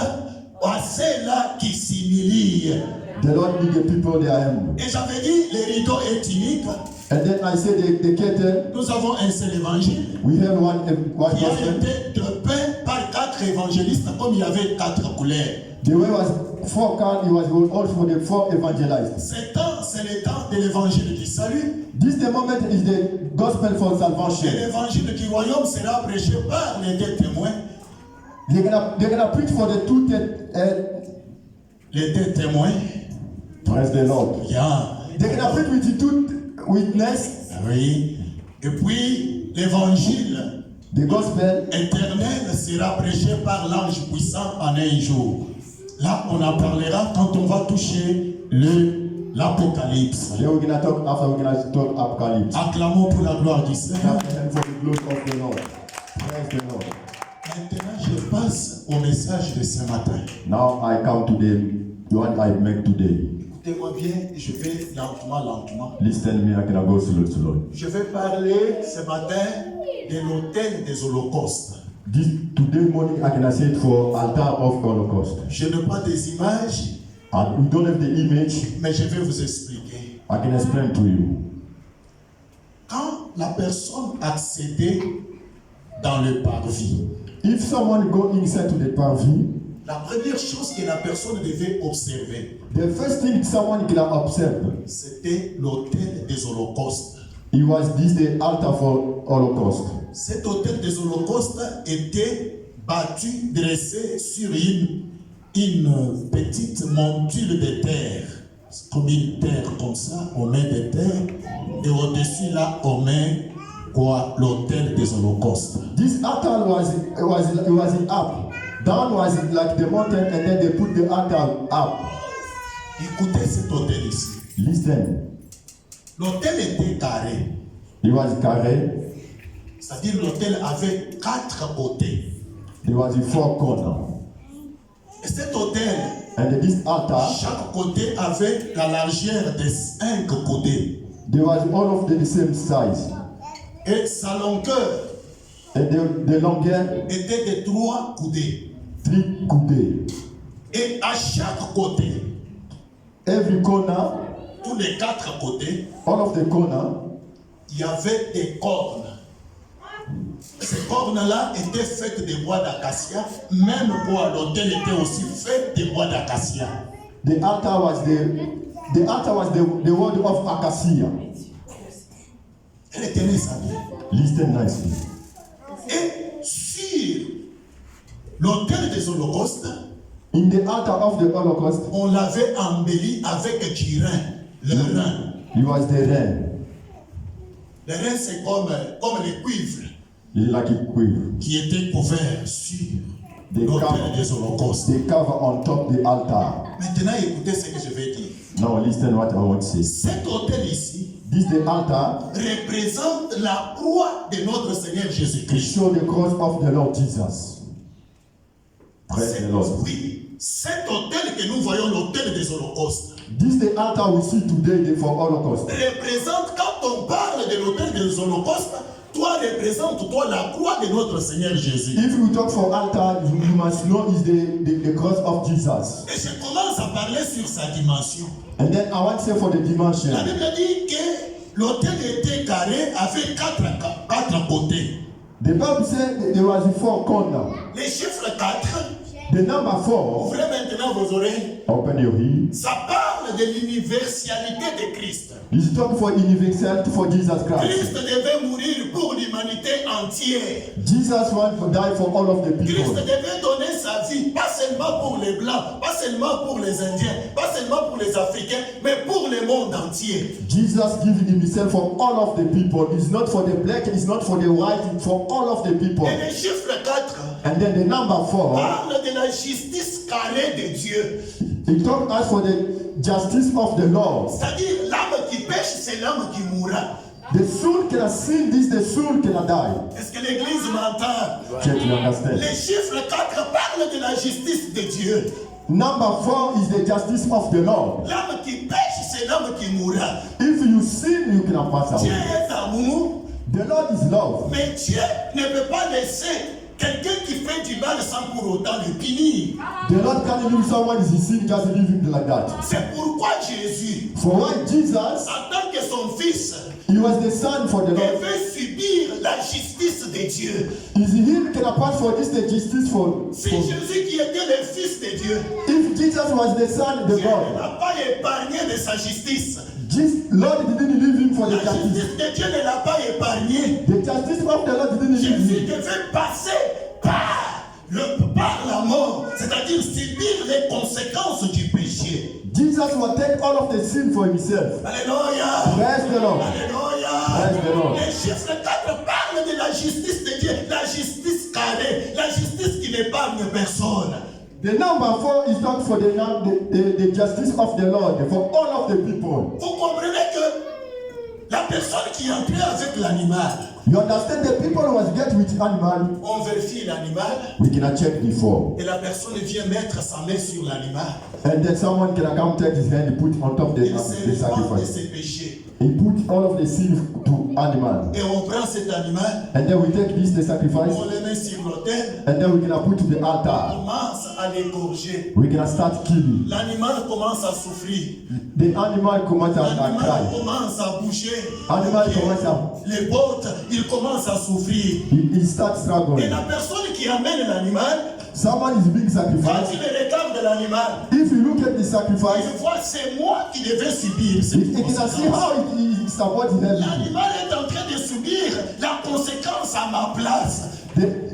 Speaker 1: à ceux-là qui s'humilient.
Speaker 2: The Lord need the people that are humble.
Speaker 1: Et j'avais dit, le rideau est unique.
Speaker 2: And then I said the curtain,
Speaker 1: Nous avons un seul évangile
Speaker 2: we have one
Speaker 1: qui a
Speaker 2: gospel.
Speaker 1: été peint par 4 évangélistes comme il y avait 4 couleurs.
Speaker 2: The way was 4 cards, it was all for the 4 evangelists.
Speaker 1: C'est le temps de l'évangile du salut.
Speaker 2: This the moment is the gospel for
Speaker 1: Et
Speaker 2: salvation.
Speaker 1: l'évangile du royaume sera prêché par les 2 témoins.
Speaker 2: They're gonna preach for the two
Speaker 1: Les 2 témoins.
Speaker 2: praise the Lord.
Speaker 1: Yeah.
Speaker 2: They're gonna preach with the two witness,
Speaker 1: Oui. Et puis l'évangile
Speaker 2: the gospel.
Speaker 1: éternel sera prêché par l'ange puissant en un jour. Là, on en parlera quand on va toucher l'Apocalypse.
Speaker 2: Then we're gonna talk after we're gonna talk Apocalypse.
Speaker 1: Acclamons pour la gloire du Seigneur.
Speaker 2: And for the glory of the Lord. Praise the Lord.
Speaker 1: Maintenant, je passe au message de ce matin.
Speaker 2: Now I come to the one I make today.
Speaker 1: Écoutez-moi bien, je vais lentement.
Speaker 2: Listen me, I can go slowly.
Speaker 1: Je vais parler ce matin de l'autel des holocaustes.
Speaker 2: Today morning I can say it for altar of Holocaust.
Speaker 1: Je n'ai pas des images,
Speaker 2: And we don't have the image.
Speaker 1: mais je vais vous expliquer.
Speaker 2: I can explain to you.
Speaker 1: Quand la personne accédait dans le parvis,
Speaker 2: If someone go inside to the parvis,
Speaker 1: la première chose que la personne devait observer,
Speaker 2: the first thing someone can observe,
Speaker 1: c'était l'autel des holocaustes.
Speaker 2: it was this the altar for Holocaust.
Speaker 1: Cet autel des holocaustes était battu, dressé sur une petite monture de terre. Comme une terre comme ça, on met des terres. Et au-dessus là, on met quoi? L'autel des holocaustes.
Speaker 2: This altar was up. Down was like the mountain, and then they put the altar up.
Speaker 1: Écoutez cet autel ici.
Speaker 2: Listen,
Speaker 1: L'autel était carré.
Speaker 2: it was carré.
Speaker 1: C'est-à-dire l'autel avait 4 côtés.
Speaker 2: There was a 4 corner,
Speaker 1: Et cet autel,
Speaker 2: and this altar,
Speaker 1: chaque côté avait la largeur de 5 coudées.
Speaker 2: there was all of the same size,
Speaker 1: Et sa longueur
Speaker 2: and the longueur
Speaker 1: était de 3 coudées.
Speaker 2: 3 coudées.
Speaker 1: Et à chaque côté,
Speaker 2: Every corner,
Speaker 1: tous les 4 côtés,
Speaker 2: all of the corner,
Speaker 1: il y avait des cornes. Ces cornes-là étaient faites de bois d'acacia. Même pour l'autel était aussi fait de bois d'acacia.
Speaker 2: the altar was the word of acacia.
Speaker 1: Elle tenait ça bien.
Speaker 2: Listen nicely.
Speaker 1: Et sur l'autel des holocaustes,
Speaker 2: In the altar of the Holocaust,
Speaker 1: on l'avait embelli avec du rein, le rein.
Speaker 2: it was the rain.
Speaker 1: Le rein, c'est comme le cuivre
Speaker 2: It's like a quiver.
Speaker 1: qui était couvert sur
Speaker 2: They
Speaker 1: l'autel
Speaker 2: cover,
Speaker 1: des holocaustes.
Speaker 2: they cover on top the altar.
Speaker 1: Maintenant, écoutez ce que je vais dire.
Speaker 2: Now listen what I want to say.
Speaker 1: Cet autel ici
Speaker 2: This the altar
Speaker 1: représente la croix de notre Seigneur Jésus-Christ.
Speaker 2: show the cross of the Lord Jesus. Praise the Lord.
Speaker 1: Oui, cet autel que nous voyons, l'autel des holocaustes,
Speaker 2: This the altar we see today for Holocaust.
Speaker 1: représente, quand on parle de l'autel des holocaustes, toi représente toi la croix de notre Seigneur Jésus.
Speaker 2: If you talk for altar, you must know is the cross of Jesus.
Speaker 1: Et je commence à parler sur sa dimension.
Speaker 2: And then I want to say for the dimension.
Speaker 1: La Bible dit que l'autel était carré avec quatre côtés.
Speaker 2: The Bible said there was 4 corners.
Speaker 1: Les chiffres 4,
Speaker 2: The number 4,
Speaker 1: ouvrez maintenant vos oreilles,
Speaker 2: open your ear.
Speaker 1: ça parle de l'universalité de Christ.
Speaker 2: Is talk for universality for Jesus Christ.
Speaker 1: Christ devait mourir pour l'humanité entière.
Speaker 2: Jesus want to die for all of the
Speaker 1: Christ
Speaker 2: people.
Speaker 1: devait donner sa vie, pas seulement pour les Blancs, pas seulement pour les Indiens, pas seulement pour les Africains, mais pour le monde entier.
Speaker 2: Jesus giving himself for all of the people. It's not for the black, it's not for the white, it's for all of the people.
Speaker 1: Et le chiffre 4
Speaker 2: And then the number 4,
Speaker 1: parle de la justice carrée de Dieu.
Speaker 2: it talks us for the justice of the Lord.
Speaker 1: C'est-à-dire, l'âme qui pêche, c'est l'âme qui mourra.
Speaker 2: The soul cannot sin this, the soul cannot die.
Speaker 1: Est-ce que l'Église m'entend?
Speaker 2: Check, you understand?
Speaker 1: Le chiffre 4 parle de la justice de Dieu.
Speaker 2: Number 4 is the justice of the Lord.
Speaker 1: L'âme qui pêche, c'est l'âme qui mourra.
Speaker 2: If you sin, you cannot pass
Speaker 1: Dieu
Speaker 2: away.
Speaker 1: est amour,
Speaker 2: The Lord is love.
Speaker 1: mais Dieu ne peut pas laisser quelqu'un qui fait du mal sans pour autant le punir.
Speaker 2: The Lord can't leave someone is sin, just leave him like that.
Speaker 1: C'est pourquoi Jésus,
Speaker 2: For why Jesus,
Speaker 1: en tant que son fils,
Speaker 2: he was the son for the Lord.
Speaker 1: devait subir la justice de Dieu.
Speaker 2: Is him cannot pass for this the justice for.
Speaker 1: C'est Jésus qui était le fils de Dieu.
Speaker 2: If Jesus was the son of the
Speaker 1: Dieu ne
Speaker 2: God,
Speaker 1: l'a pas épargné de sa justice.
Speaker 2: Lord didn't leave him for the
Speaker 1: La
Speaker 2: justice.
Speaker 1: justice de Dieu ne l'a pas épargné.
Speaker 2: The justice of the Lord didn't leave
Speaker 1: Jésus
Speaker 2: him.
Speaker 1: devait passer par la mort, c'est-à-dire subir les conséquences du péché.
Speaker 2: Jesus will take all of the sin for himself.
Speaker 1: Alléluia.
Speaker 2: Praise the Lord.
Speaker 1: Alléluia.
Speaker 2: Praise the Lord.
Speaker 1: Les chiffres 4 parlent de la justice de Dieu, la justice carrée, la justice qui n'épargne personne.
Speaker 2: The number 4 is not for the justice of the Lord, for all of the people.
Speaker 1: Vous comprenez que la personne qui entrait avec l'animal,
Speaker 2: You understand the people who was get with animal,
Speaker 1: on vérifie l'animal
Speaker 2: we cannot check before.
Speaker 1: et la personne vient mettre sa main sur l'animal.
Speaker 2: And then someone can come take his hand and put on top the
Speaker 1: Il se repent de
Speaker 2: sacrifice.
Speaker 1: ses péchés.
Speaker 2: He put all of the sin to animal.
Speaker 1: Et on prend cet animal,
Speaker 2: And then we take this the sacrifice,
Speaker 1: on le met sur l'autel,
Speaker 2: and then we can put to the
Speaker 1: on
Speaker 2: altar.
Speaker 1: commence à l'égorger.
Speaker 2: We can start killing.
Speaker 1: L'animal commence à souffrir.
Speaker 2: The animal commence to
Speaker 1: L'animal
Speaker 2: cry.
Speaker 1: commence à bouger.
Speaker 2: Animal commence à,
Speaker 1: Les bottes, il commence à souffrir.
Speaker 2: he starts
Speaker 1: Et
Speaker 2: struggling.
Speaker 1: la personne qui amène l'animal,
Speaker 2: Someone is being
Speaker 1: quand
Speaker 2: sacrificed.
Speaker 1: il regarde l'animal,
Speaker 2: If you look at the sacrifice,
Speaker 1: il voit c'est moi qui devais subir
Speaker 2: you
Speaker 1: cette
Speaker 2: can see
Speaker 1: conséquence.
Speaker 2: how it is supporting everything.
Speaker 1: L'animal est en train de subir la conséquence à ma place.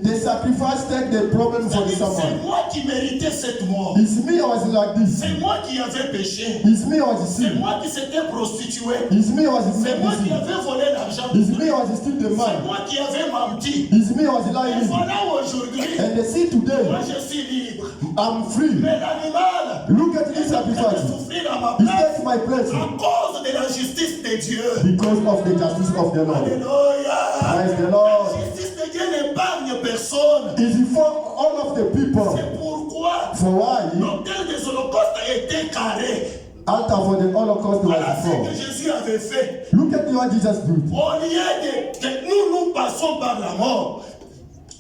Speaker 2: The sacrifice take the problem for the
Speaker 1: C'est
Speaker 2: someone.
Speaker 1: moi qui méritais cette mort.
Speaker 2: It's me I was like this.
Speaker 1: C'est moi qui avais péché.
Speaker 2: It's me I was
Speaker 1: C'est
Speaker 2: sin.
Speaker 1: moi qui s'était prostitué.
Speaker 2: It's me I was
Speaker 1: C'est moi qui
Speaker 2: sin.
Speaker 1: avais volé l'argent.
Speaker 2: It's me I was still the
Speaker 1: C'est
Speaker 2: man.
Speaker 1: moi qui avais menti.
Speaker 2: It's me I was
Speaker 1: Et
Speaker 2: lying.
Speaker 1: voilà aujourd'hui,
Speaker 2: And they see today,
Speaker 1: moi je suis libre.
Speaker 2: I'm free.
Speaker 1: Mais l'animal
Speaker 2: Look at this
Speaker 1: est en train de
Speaker 2: sacrifice.
Speaker 1: souffrir à ma
Speaker 2: He
Speaker 1: place
Speaker 2: takes my place
Speaker 1: à cause de la justice de Dieu.
Speaker 2: because of the justice of the Lord.
Speaker 1: Alléluia.
Speaker 2: Praise the
Speaker 1: La
Speaker 2: Lord.
Speaker 1: justice de Dieu n'épargne personne.
Speaker 2: It's for all of the people.
Speaker 1: C'est pourquoi
Speaker 2: For why?
Speaker 1: l'autel des holocaustes a été carré.
Speaker 2: Altar for the Holocaust was
Speaker 1: Voilà ce
Speaker 2: before.
Speaker 1: que Jésus avait fait.
Speaker 2: Look at what Jesus did.
Speaker 1: Au lieu que nous passons par la mort,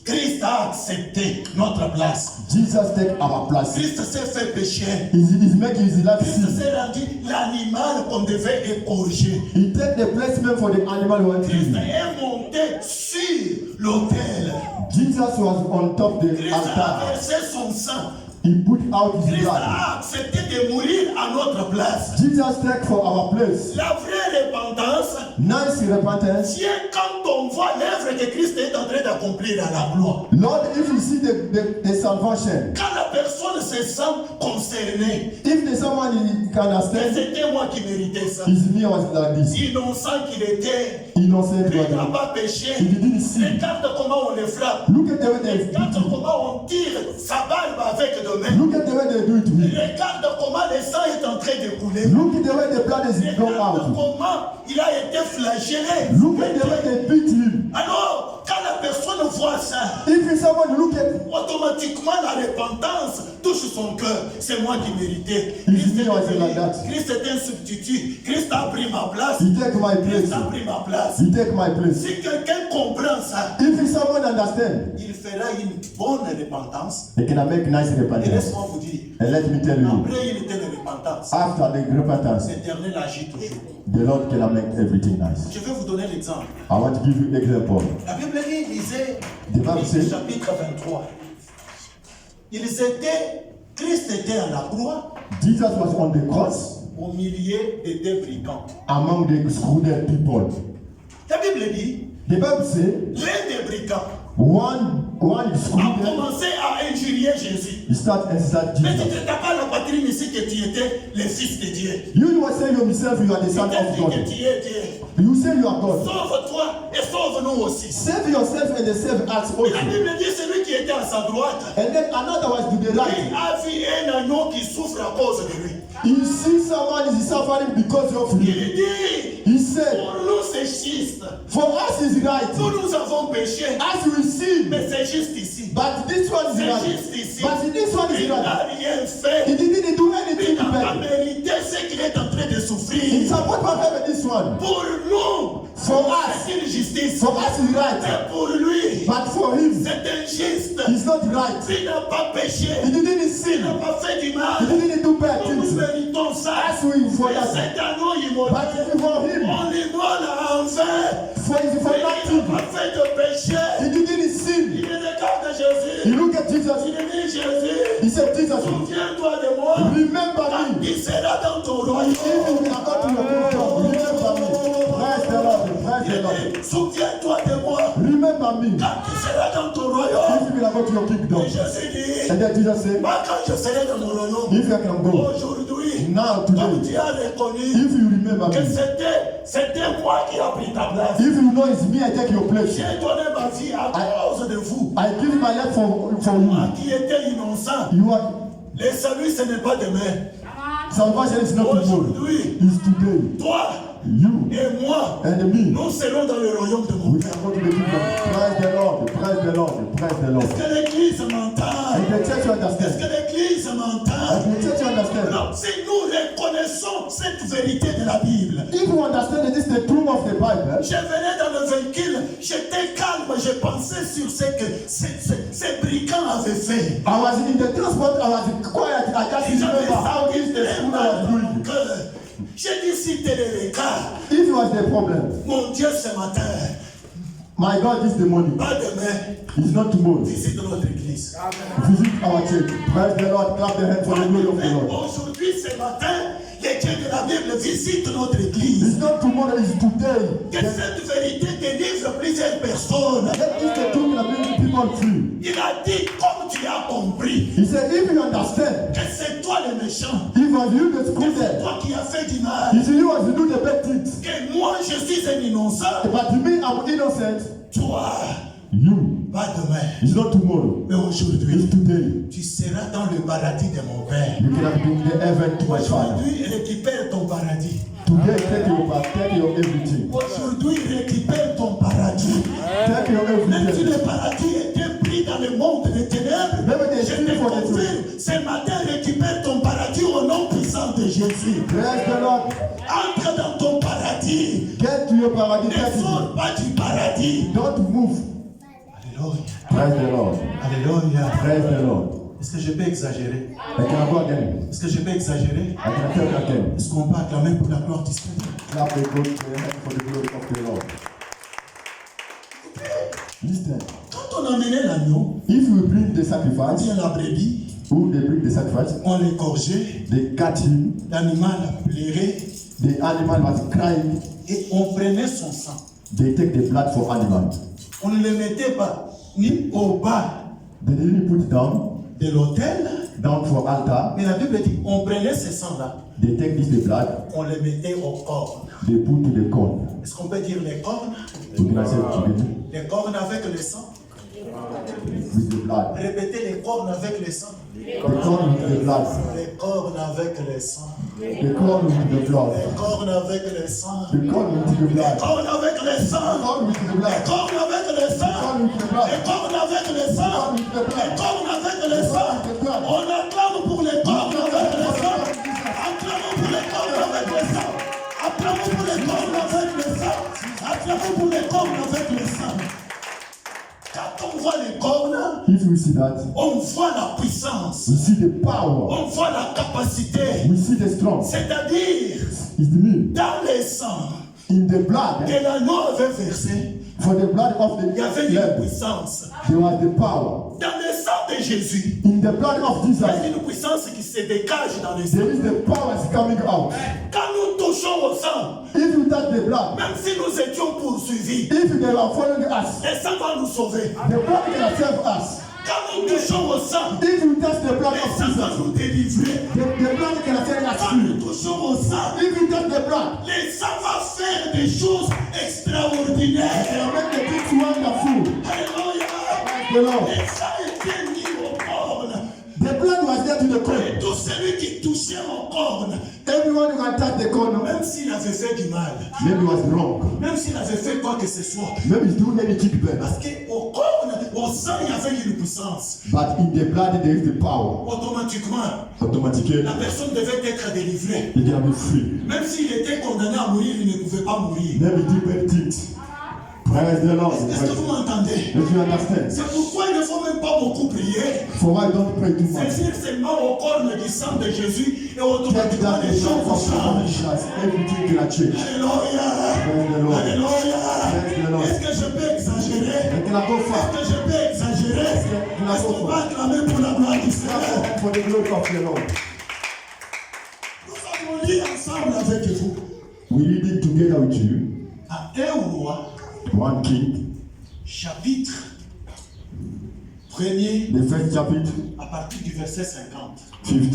Speaker 1: Christ a accepté notre place.
Speaker 2: Jesus take our place.
Speaker 1: Christ s'est fait pécher.
Speaker 2: He's making his life
Speaker 1: Christ
Speaker 2: sin.
Speaker 1: s'est rendu l'animal qu'on devait égorger.
Speaker 2: He take the placement for the animal who was
Speaker 1: Christ
Speaker 2: killing.
Speaker 1: est monté sur l'autel.
Speaker 2: Jesus was on top the
Speaker 1: Christ a
Speaker 2: altar.
Speaker 1: versé son sang.
Speaker 2: He put out his
Speaker 1: Christ
Speaker 2: blood.
Speaker 1: a accepté de mourir à notre place.
Speaker 2: Jesus take for our place.
Speaker 1: La vraie repentance
Speaker 2: Nice repentance.
Speaker 1: vient quand on voit l'œuvre que Christ est en train d'accomplir à la gloire.
Speaker 2: Lord, if you see the salvation.
Speaker 1: Quand la personne se sent concernée,
Speaker 2: If there's someone he can
Speaker 1: que
Speaker 2: understand,
Speaker 1: c'était moi qui méritais ça.
Speaker 2: it's me was like this.
Speaker 1: Innocent qu'il était,
Speaker 2: Innocent
Speaker 1: il n'a
Speaker 2: brother.
Speaker 1: pas péché.
Speaker 2: He didn't sin.
Speaker 1: Regarde comment on les frappe.
Speaker 2: Look at the way they
Speaker 1: Regarde comment on tire sa barbe avec de main.
Speaker 2: look at the way they do it to him.
Speaker 1: Regarde comment le sang est en train de couler.
Speaker 2: Look at the way the blood is going
Speaker 1: Regarde
Speaker 2: out.
Speaker 1: comment il a été flagellé.
Speaker 2: Look at the way they beat him.
Speaker 1: Alors, quand la personne voit ça,
Speaker 2: If it's someone look at
Speaker 1: automatiquement la repentance touche son cœur. C'est moi qui méritais.
Speaker 2: If me was like that.
Speaker 1: Christ est un substitut. Christ a pris ma place.
Speaker 2: he take my place.
Speaker 1: Christ a pris ma place.
Speaker 2: He take my place.
Speaker 1: Si quelqu'un comprend ça,
Speaker 2: If it's someone understand,
Speaker 1: il fera une bonne repentance.
Speaker 2: they can make nice
Speaker 1: Et
Speaker 2: repentance.
Speaker 1: laisse-moi vous dire,
Speaker 2: And let me tell you,
Speaker 1: après une telle repentance,
Speaker 2: after the repentance,
Speaker 1: l'Éternel agit toujours.
Speaker 2: the Lord can make everything nice.
Speaker 1: Je vais vous donner l'exemple.
Speaker 2: I want to give you an example.
Speaker 1: La Bible dit, lisez
Speaker 2: The Bible says,
Speaker 1: chapitre 23. Ils étaient, Christ était à la croix
Speaker 2: Jesus was on the cross
Speaker 1: au milieu des deux brigands.
Speaker 2: among the screwed people.
Speaker 1: La Bible dit,
Speaker 2: The Bible says,
Speaker 1: l'un des brigands
Speaker 2: one
Speaker 1: a
Speaker 2: screwed,
Speaker 1: commencé à injurier Jésus.
Speaker 2: he start inside
Speaker 1: Mais tu
Speaker 2: Jesus.
Speaker 1: ne t'as pas la poitrine ici que tu étais le Fils de Dieu.
Speaker 2: You will say yourself you are the
Speaker 1: Tu
Speaker 2: son
Speaker 1: t'es
Speaker 2: of
Speaker 1: dit que
Speaker 2: God.
Speaker 1: tu es Dieu.
Speaker 2: You say you are God.
Speaker 1: Sauve-toi et sauve-nous aussi.
Speaker 2: Save yourself and save us
Speaker 1: La
Speaker 2: also.
Speaker 1: Bible dit celui qui était à sa droite,
Speaker 2: And then another was to the
Speaker 1: il
Speaker 2: right.
Speaker 1: a vu un agneau qui souffre à cause de lui.
Speaker 2: You see someone is suffering because of
Speaker 1: Il
Speaker 2: you.
Speaker 1: dit,
Speaker 2: He said,
Speaker 1: pour nous c'est juste.
Speaker 2: for us is right.
Speaker 1: Nous avons péché,
Speaker 2: As we sin,
Speaker 1: mais c'est juste ici.
Speaker 2: but this one is
Speaker 1: C'est
Speaker 2: right.
Speaker 1: juste ici.
Speaker 2: But this one is
Speaker 1: Il n'a
Speaker 2: right.
Speaker 1: rien fait.
Speaker 2: He didn't do
Speaker 1: Il
Speaker 2: anything
Speaker 1: n'a pas
Speaker 2: bad.
Speaker 1: mérité ce qu'il est en train de
Speaker 2: He
Speaker 1: souffrir.
Speaker 2: support my family this one.
Speaker 1: Pour nous,
Speaker 2: For us,
Speaker 1: c'est une justice.
Speaker 2: for us is right.
Speaker 1: Mais pour lui,
Speaker 2: But for him,
Speaker 1: c'est injuste.
Speaker 2: it's not right.
Speaker 1: Il n'a pas péché.
Speaker 2: He didn't
Speaker 1: Il n'a
Speaker 2: sin.
Speaker 1: pas fait du
Speaker 2: He
Speaker 1: mal.
Speaker 2: didn't do bad
Speaker 1: Nous
Speaker 2: things.
Speaker 1: méritons ça.
Speaker 2: As we for
Speaker 1: Mais
Speaker 2: that.
Speaker 1: cet anneau
Speaker 2: But
Speaker 1: immortel,
Speaker 2: for him,
Speaker 1: on l'immole en vain.
Speaker 2: for
Speaker 1: Il
Speaker 2: nothing.
Speaker 1: n'a pas fait de péché.
Speaker 2: He didn't sin.
Speaker 1: Il regarde Jésus.
Speaker 2: He look at Jesus.
Speaker 1: Il dit Jésus,
Speaker 2: He said, Jesus,
Speaker 1: souviens-toi de moi.
Speaker 2: remember
Speaker 1: Quand
Speaker 2: me.
Speaker 1: il sera dans ton
Speaker 2: If
Speaker 1: royaume.
Speaker 2: you are not in your kingdom, remember me. Praise the Lord. Praise the Lord.
Speaker 1: Il dit, souviens-toi de moi.
Speaker 2: Remember me.
Speaker 1: Quand il sera dans ton royaume.
Speaker 2: If you are not in your kingdom.
Speaker 1: Et Jésus dit,
Speaker 2: And then Jesus said,
Speaker 1: moi quand je serai dans mon royaume,
Speaker 2: if you can go,
Speaker 1: aujourd'hui,
Speaker 2: now,
Speaker 1: comme
Speaker 2: today,
Speaker 1: tu as reconnu
Speaker 2: if you remember
Speaker 1: que
Speaker 2: me,
Speaker 1: c'était moi qui a pris ta place.
Speaker 2: if you know it's me, I take your place.
Speaker 1: J'ai donné ma vie à cause de vous.
Speaker 2: I give my life for
Speaker 1: Moi
Speaker 2: you.
Speaker 1: qui étais innocent.
Speaker 2: You are,
Speaker 1: Le salut, ce n'est pas demain.
Speaker 2: salvation is not tomorrow.
Speaker 1: Aujourd'hui,
Speaker 2: It's today.
Speaker 1: toi
Speaker 2: You
Speaker 1: et moi,
Speaker 2: and me.
Speaker 1: nous serons dans le royaume de mon
Speaker 2: We
Speaker 1: Père.
Speaker 2: can go to the kingdom. Praise the Lord. Praise the Lord. Praise the Lord.
Speaker 1: Est-ce que l'Église m'entend?
Speaker 2: And the church
Speaker 1: Est-ce
Speaker 2: understand.
Speaker 1: que l'Église m'entend?
Speaker 2: And the church understand.
Speaker 1: Alors, si nous reconnaissons cette vérité de la Bible,
Speaker 2: If you understand that this is the truth of the Bible,
Speaker 1: je venais dans le véhicule, j'étais calme, je pensais sur ce que ces brigands avaient fait.
Speaker 2: I was in the transport, I was quiet, I just
Speaker 1: Et j'avais
Speaker 2: remember how
Speaker 1: senti
Speaker 2: this the
Speaker 1: très
Speaker 2: school
Speaker 1: mal
Speaker 2: was
Speaker 1: dans mon
Speaker 2: doing.
Speaker 1: cœur. J'ai dit, si tel est le cas,
Speaker 2: If it was the problem,
Speaker 1: mon Dieu, ce matin,
Speaker 2: my God is the money.
Speaker 1: pas demain,
Speaker 2: It's not tomorrow.
Speaker 1: visite notre église.
Speaker 2: Visit our church. Praise the Lord. Clap the hands for the glory of the Lord.
Speaker 1: Aujourd'hui, ce matin, les dieux de la Bible visitent notre église.
Speaker 2: It's not tomorrow, it's today.
Speaker 1: Que cette vérité délivre plusieurs personnes.
Speaker 2: That is the truth that brings people free.
Speaker 1: Il a dit, comme tu as compris,
Speaker 2: He said, if you understand,
Speaker 1: que c'est toi le méchant,
Speaker 2: if it was you that
Speaker 1: que
Speaker 2: screwed
Speaker 1: c'est
Speaker 2: them,
Speaker 1: toi qui as fait du mal,
Speaker 2: if you was to do the bad things,
Speaker 1: que moi je suis un innocent,
Speaker 2: but me, I'm innocent,
Speaker 1: toi,
Speaker 2: you.
Speaker 1: pas demain,
Speaker 2: It's not tomorrow.
Speaker 1: mais aujourd'hui,
Speaker 2: It's today.
Speaker 1: tu seras dans le paradis de mon Père.
Speaker 2: You cannot bring the heaven to my Father.
Speaker 1: Aujourd'hui, récupère ton paradis.
Speaker 2: Today, take your everything.
Speaker 1: Aujourd'hui, récupère ton paradis.
Speaker 2: Take your
Speaker 1: Même si
Speaker 2: everything.
Speaker 1: le paradis était pris dans le monde des ténèbres,
Speaker 2: Même des
Speaker 1: je te
Speaker 2: ténèbres,
Speaker 1: confirme, ce matin, récupère ton paradis au nom puissant de Jésus.
Speaker 2: Praise the Lord.
Speaker 1: Entre dans ton paradis.
Speaker 2: Get to your paradise.
Speaker 1: Ne
Speaker 2: Get it.
Speaker 1: sors pas du paradis.
Speaker 2: Don't move.
Speaker 1: Alléluia.
Speaker 2: Praise the Lord.
Speaker 1: Alléluia.
Speaker 2: Praise the Lord.
Speaker 1: Est-ce que je peux exagérer?
Speaker 2: I can go again.
Speaker 1: Est-ce que je peux exagérer?
Speaker 2: I can tell you again.
Speaker 1: Est-ce qu'on peut acclamer pour la gloire du Seigneur?
Speaker 2: Clap the good hand for the glory of the Lord. Listen.
Speaker 1: Quand on amenait l'agneau,
Speaker 2: If you bring the sacrifice,
Speaker 1: bien la brebis,
Speaker 2: who they bring the sacrifice,
Speaker 1: on l'égorgeait,
Speaker 2: they cut him.
Speaker 1: l'animal pleurait
Speaker 2: The animal was crying.
Speaker 1: et on prenait son sang.
Speaker 2: They take the blood for animal.
Speaker 1: On ne le mettait pas ni au bas
Speaker 2: They didn't put it down
Speaker 1: de l'autel.
Speaker 2: down from altar.
Speaker 1: Mais la Bible dit, on prenait ces sangs-là,
Speaker 2: They take this the blood,
Speaker 1: on les mettait au corps.
Speaker 2: they put to the corn.
Speaker 1: Est-ce qu'on peut dire les cornes?
Speaker 2: We can say together
Speaker 1: Les cornes avec le sang.
Speaker 2: with the blood.
Speaker 1: Répétez les cornes avec le sang.
Speaker 2: The corn with the blood.
Speaker 1: Les cornes avec le sang.
Speaker 2: The corn with the blood.
Speaker 1: Les cornes avec le sang.
Speaker 2: The corn with the
Speaker 1: Les
Speaker 2: blood.
Speaker 1: cornes avec le
Speaker 2: The
Speaker 1: sang.
Speaker 2: corn with the
Speaker 1: Les
Speaker 2: blood.
Speaker 1: cornes avec le
Speaker 2: The
Speaker 1: sang.
Speaker 2: corn with the blood.
Speaker 1: Les cornes avec le
Speaker 2: The
Speaker 1: sang.
Speaker 2: corn with the
Speaker 1: Les
Speaker 2: blood.
Speaker 1: cornes avec le sang. On acclame pour les cornes avec le sang. Acclamons pour les cornes avec le sang. Acclamons pour les cornes avec le sang. Acclamons pour les cornes avec le sang. Quand on voit les cornes,
Speaker 2: If you see that,
Speaker 1: on voit la puissance.
Speaker 2: we see the power.
Speaker 1: On voit la capacité.
Speaker 2: We see the strength.
Speaker 1: C'est-à-dire,
Speaker 2: It's the mean.
Speaker 1: dans les sangs
Speaker 2: In the blood,
Speaker 1: que l'agneau avait versé,
Speaker 2: for the blood of
Speaker 1: il y avait
Speaker 2: the
Speaker 1: une
Speaker 2: lamb,
Speaker 1: puissance.
Speaker 2: there was the power.
Speaker 1: Dans le sang de Jésus,
Speaker 2: In the blood of
Speaker 1: il y
Speaker 2: Jesus,
Speaker 1: a une puissance qui se dégage dans le sang.
Speaker 2: there is the power is coming out.
Speaker 1: Quand nous touchons au sang,
Speaker 2: If you touch the blood,
Speaker 1: même si nous étions poursuivis,
Speaker 2: if they are following us,
Speaker 1: le sang va nous sauver.
Speaker 2: the blood can save us.
Speaker 1: Quand nous touchons au sang,
Speaker 2: If you touch the blood
Speaker 1: le
Speaker 2: of
Speaker 1: sang va
Speaker 2: Jesus,
Speaker 1: nous délivrer.
Speaker 2: the blood can save us.
Speaker 1: Quand nous touchons au sang,
Speaker 2: If you touch the blood,
Speaker 1: le sang va faire des choses
Speaker 2: it
Speaker 1: extraordinaires.
Speaker 2: will make the things wonderful.
Speaker 1: Alléluia.
Speaker 2: The Lord.
Speaker 1: Le sang était mis au cornes.
Speaker 2: The blood was there to the
Speaker 1: Et
Speaker 2: corn.
Speaker 1: tout celui qui touchait aux cornes,
Speaker 2: Everyone who can touch the corn,
Speaker 1: même s'il avait fait du mal,
Speaker 2: maybe was wrong.
Speaker 1: même s'il avait fait quoi que ce soit,
Speaker 2: Maybe he's doing anything bad.
Speaker 1: parce qu'au cornes, au sang, il y avait une puissance.
Speaker 2: But in the blood, there is the power.
Speaker 1: Automatiquement,
Speaker 2: Automatically,
Speaker 1: la personne devait être délivrée.
Speaker 2: he can be free.
Speaker 1: Même s'il était condamné à mourir, il ne pouvait pas mourir.
Speaker 2: Maybe do bad things. Praise the Lord.
Speaker 1: Est-ce que vous m'entendez?
Speaker 2: If you understand.
Speaker 1: C'est pourquoi il ne faut même pas beaucoup prier.
Speaker 2: For why don't pray too much?
Speaker 1: Saisir seulement au cornes du sang de Jésus et
Speaker 2: Take
Speaker 1: automatiquement
Speaker 2: that
Speaker 1: les
Speaker 2: the
Speaker 1: choses
Speaker 2: of
Speaker 1: changent.
Speaker 2: Jesus. Everything can change.
Speaker 1: Alléluia.
Speaker 2: Praise the Lord.
Speaker 1: Alléluia.
Speaker 2: Praise the Lord.
Speaker 1: Est-ce que je peux exagérer?
Speaker 2: And can I go far?
Speaker 1: Est-ce que je peux exagérer? Est-ce qu'on va acclamer pour la gloire du Seigneur?
Speaker 2: For the glory of the Lord.
Speaker 1: Nous avons lu ensemble avec vous
Speaker 2: We read it together with you.
Speaker 1: à 1 Roi,
Speaker 2: 1 King,
Speaker 1: chapitre 1er,
Speaker 2: the first chapter,
Speaker 1: à partir du verset 50.
Speaker 2: 15.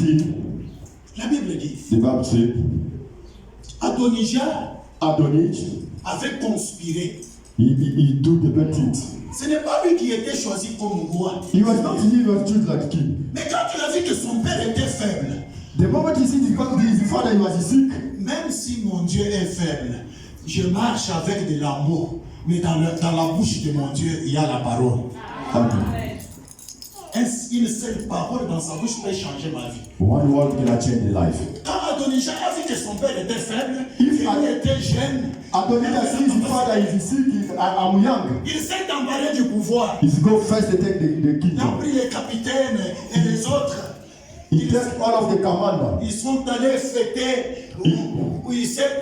Speaker 1: La Bible dit,
Speaker 2: The Bible says,
Speaker 1: Adonijah
Speaker 2: Adonijah,
Speaker 1: avait conspiré.
Speaker 2: he do the bad things.
Speaker 1: Ce n'est pas lui qui était choisi comme roi.
Speaker 2: He was not he was chosen like king.
Speaker 1: Mais quand il a vu que son père était faible,
Speaker 2: The moment he see his father, he was sick.
Speaker 1: même si mon Dieu est faible, je marche avec de l'amour, mais dans la bouche de mon Dieu, il y a la parole.
Speaker 2: Amen.
Speaker 1: Une seule parole dans sa bouche peut changer ma vie.
Speaker 2: One word can change the life.
Speaker 1: Quand Adonijah a vu que son père était faible,
Speaker 2: If
Speaker 1: qu'il était jeune,
Speaker 2: Adonijah sees his father is sick, I'm young.
Speaker 1: il s'est embarré du pouvoir.
Speaker 2: He's go first to take the
Speaker 1: Il a
Speaker 2: kingdom.
Speaker 1: pris les capitaines et les autres.
Speaker 2: He takes all of the commander.
Speaker 1: Ils sont allés fêter, où il s'est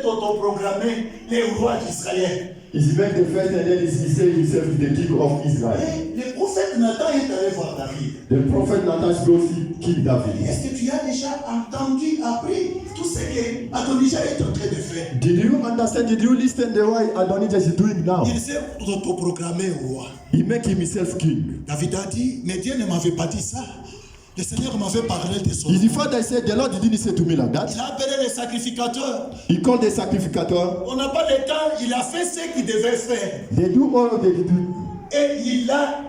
Speaker 1: autoprogrammé les rois d'Israël.
Speaker 2: He's made the first and then he said himself is the king of Israel.
Speaker 1: Et le prophète Nathan est allé voir David.
Speaker 2: The prophet Nathan go see King David.
Speaker 1: Est-ce que tu as déjà entendu, appris tout ce que Adonijah est en train de faire?
Speaker 2: Did you understand? Did you listen the way Adonijah is doing now?
Speaker 1: Il s'est autoproclamé roi.
Speaker 2: He make himself king.
Speaker 1: David a dit, mais Dieu ne m'avait pas dit ça. Le Seigneur m'avait parlé de son.
Speaker 2: His father said, the Lord didn't say to me like that.
Speaker 1: Il a appelé les sacrificateurs.
Speaker 2: He called the sacrificator.
Speaker 1: On n'a pas de temps, il a fait ce qu'il devait faire.
Speaker 2: They do all of the
Speaker 1: Et il a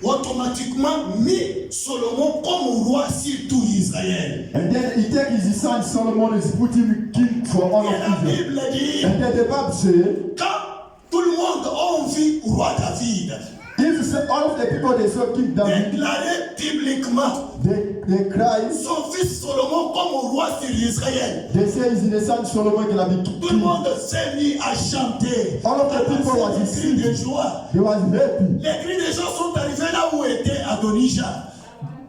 Speaker 1: automatiquement mis Solomon comme roi sur tout Israël.
Speaker 2: and then he take his son Solomon and put him king for all
Speaker 1: Et la
Speaker 2: of Israel.
Speaker 1: Bible dit,
Speaker 2: And then the Bible say,
Speaker 1: quand tout le monde a envie roi David,
Speaker 2: if you say all of the people they saw King David,
Speaker 1: déclaré bibliquement
Speaker 2: they cry.
Speaker 1: son fils Solomon comme roi sur Israël.
Speaker 2: They say it's the son Solomon can be
Speaker 1: Tout le
Speaker 2: king.
Speaker 1: monde s'est mis à chanter.
Speaker 2: All of the people was
Speaker 1: Des cris de joie.
Speaker 2: They was happy.
Speaker 1: Les cris des gens sont arrivés là où était Adonijah.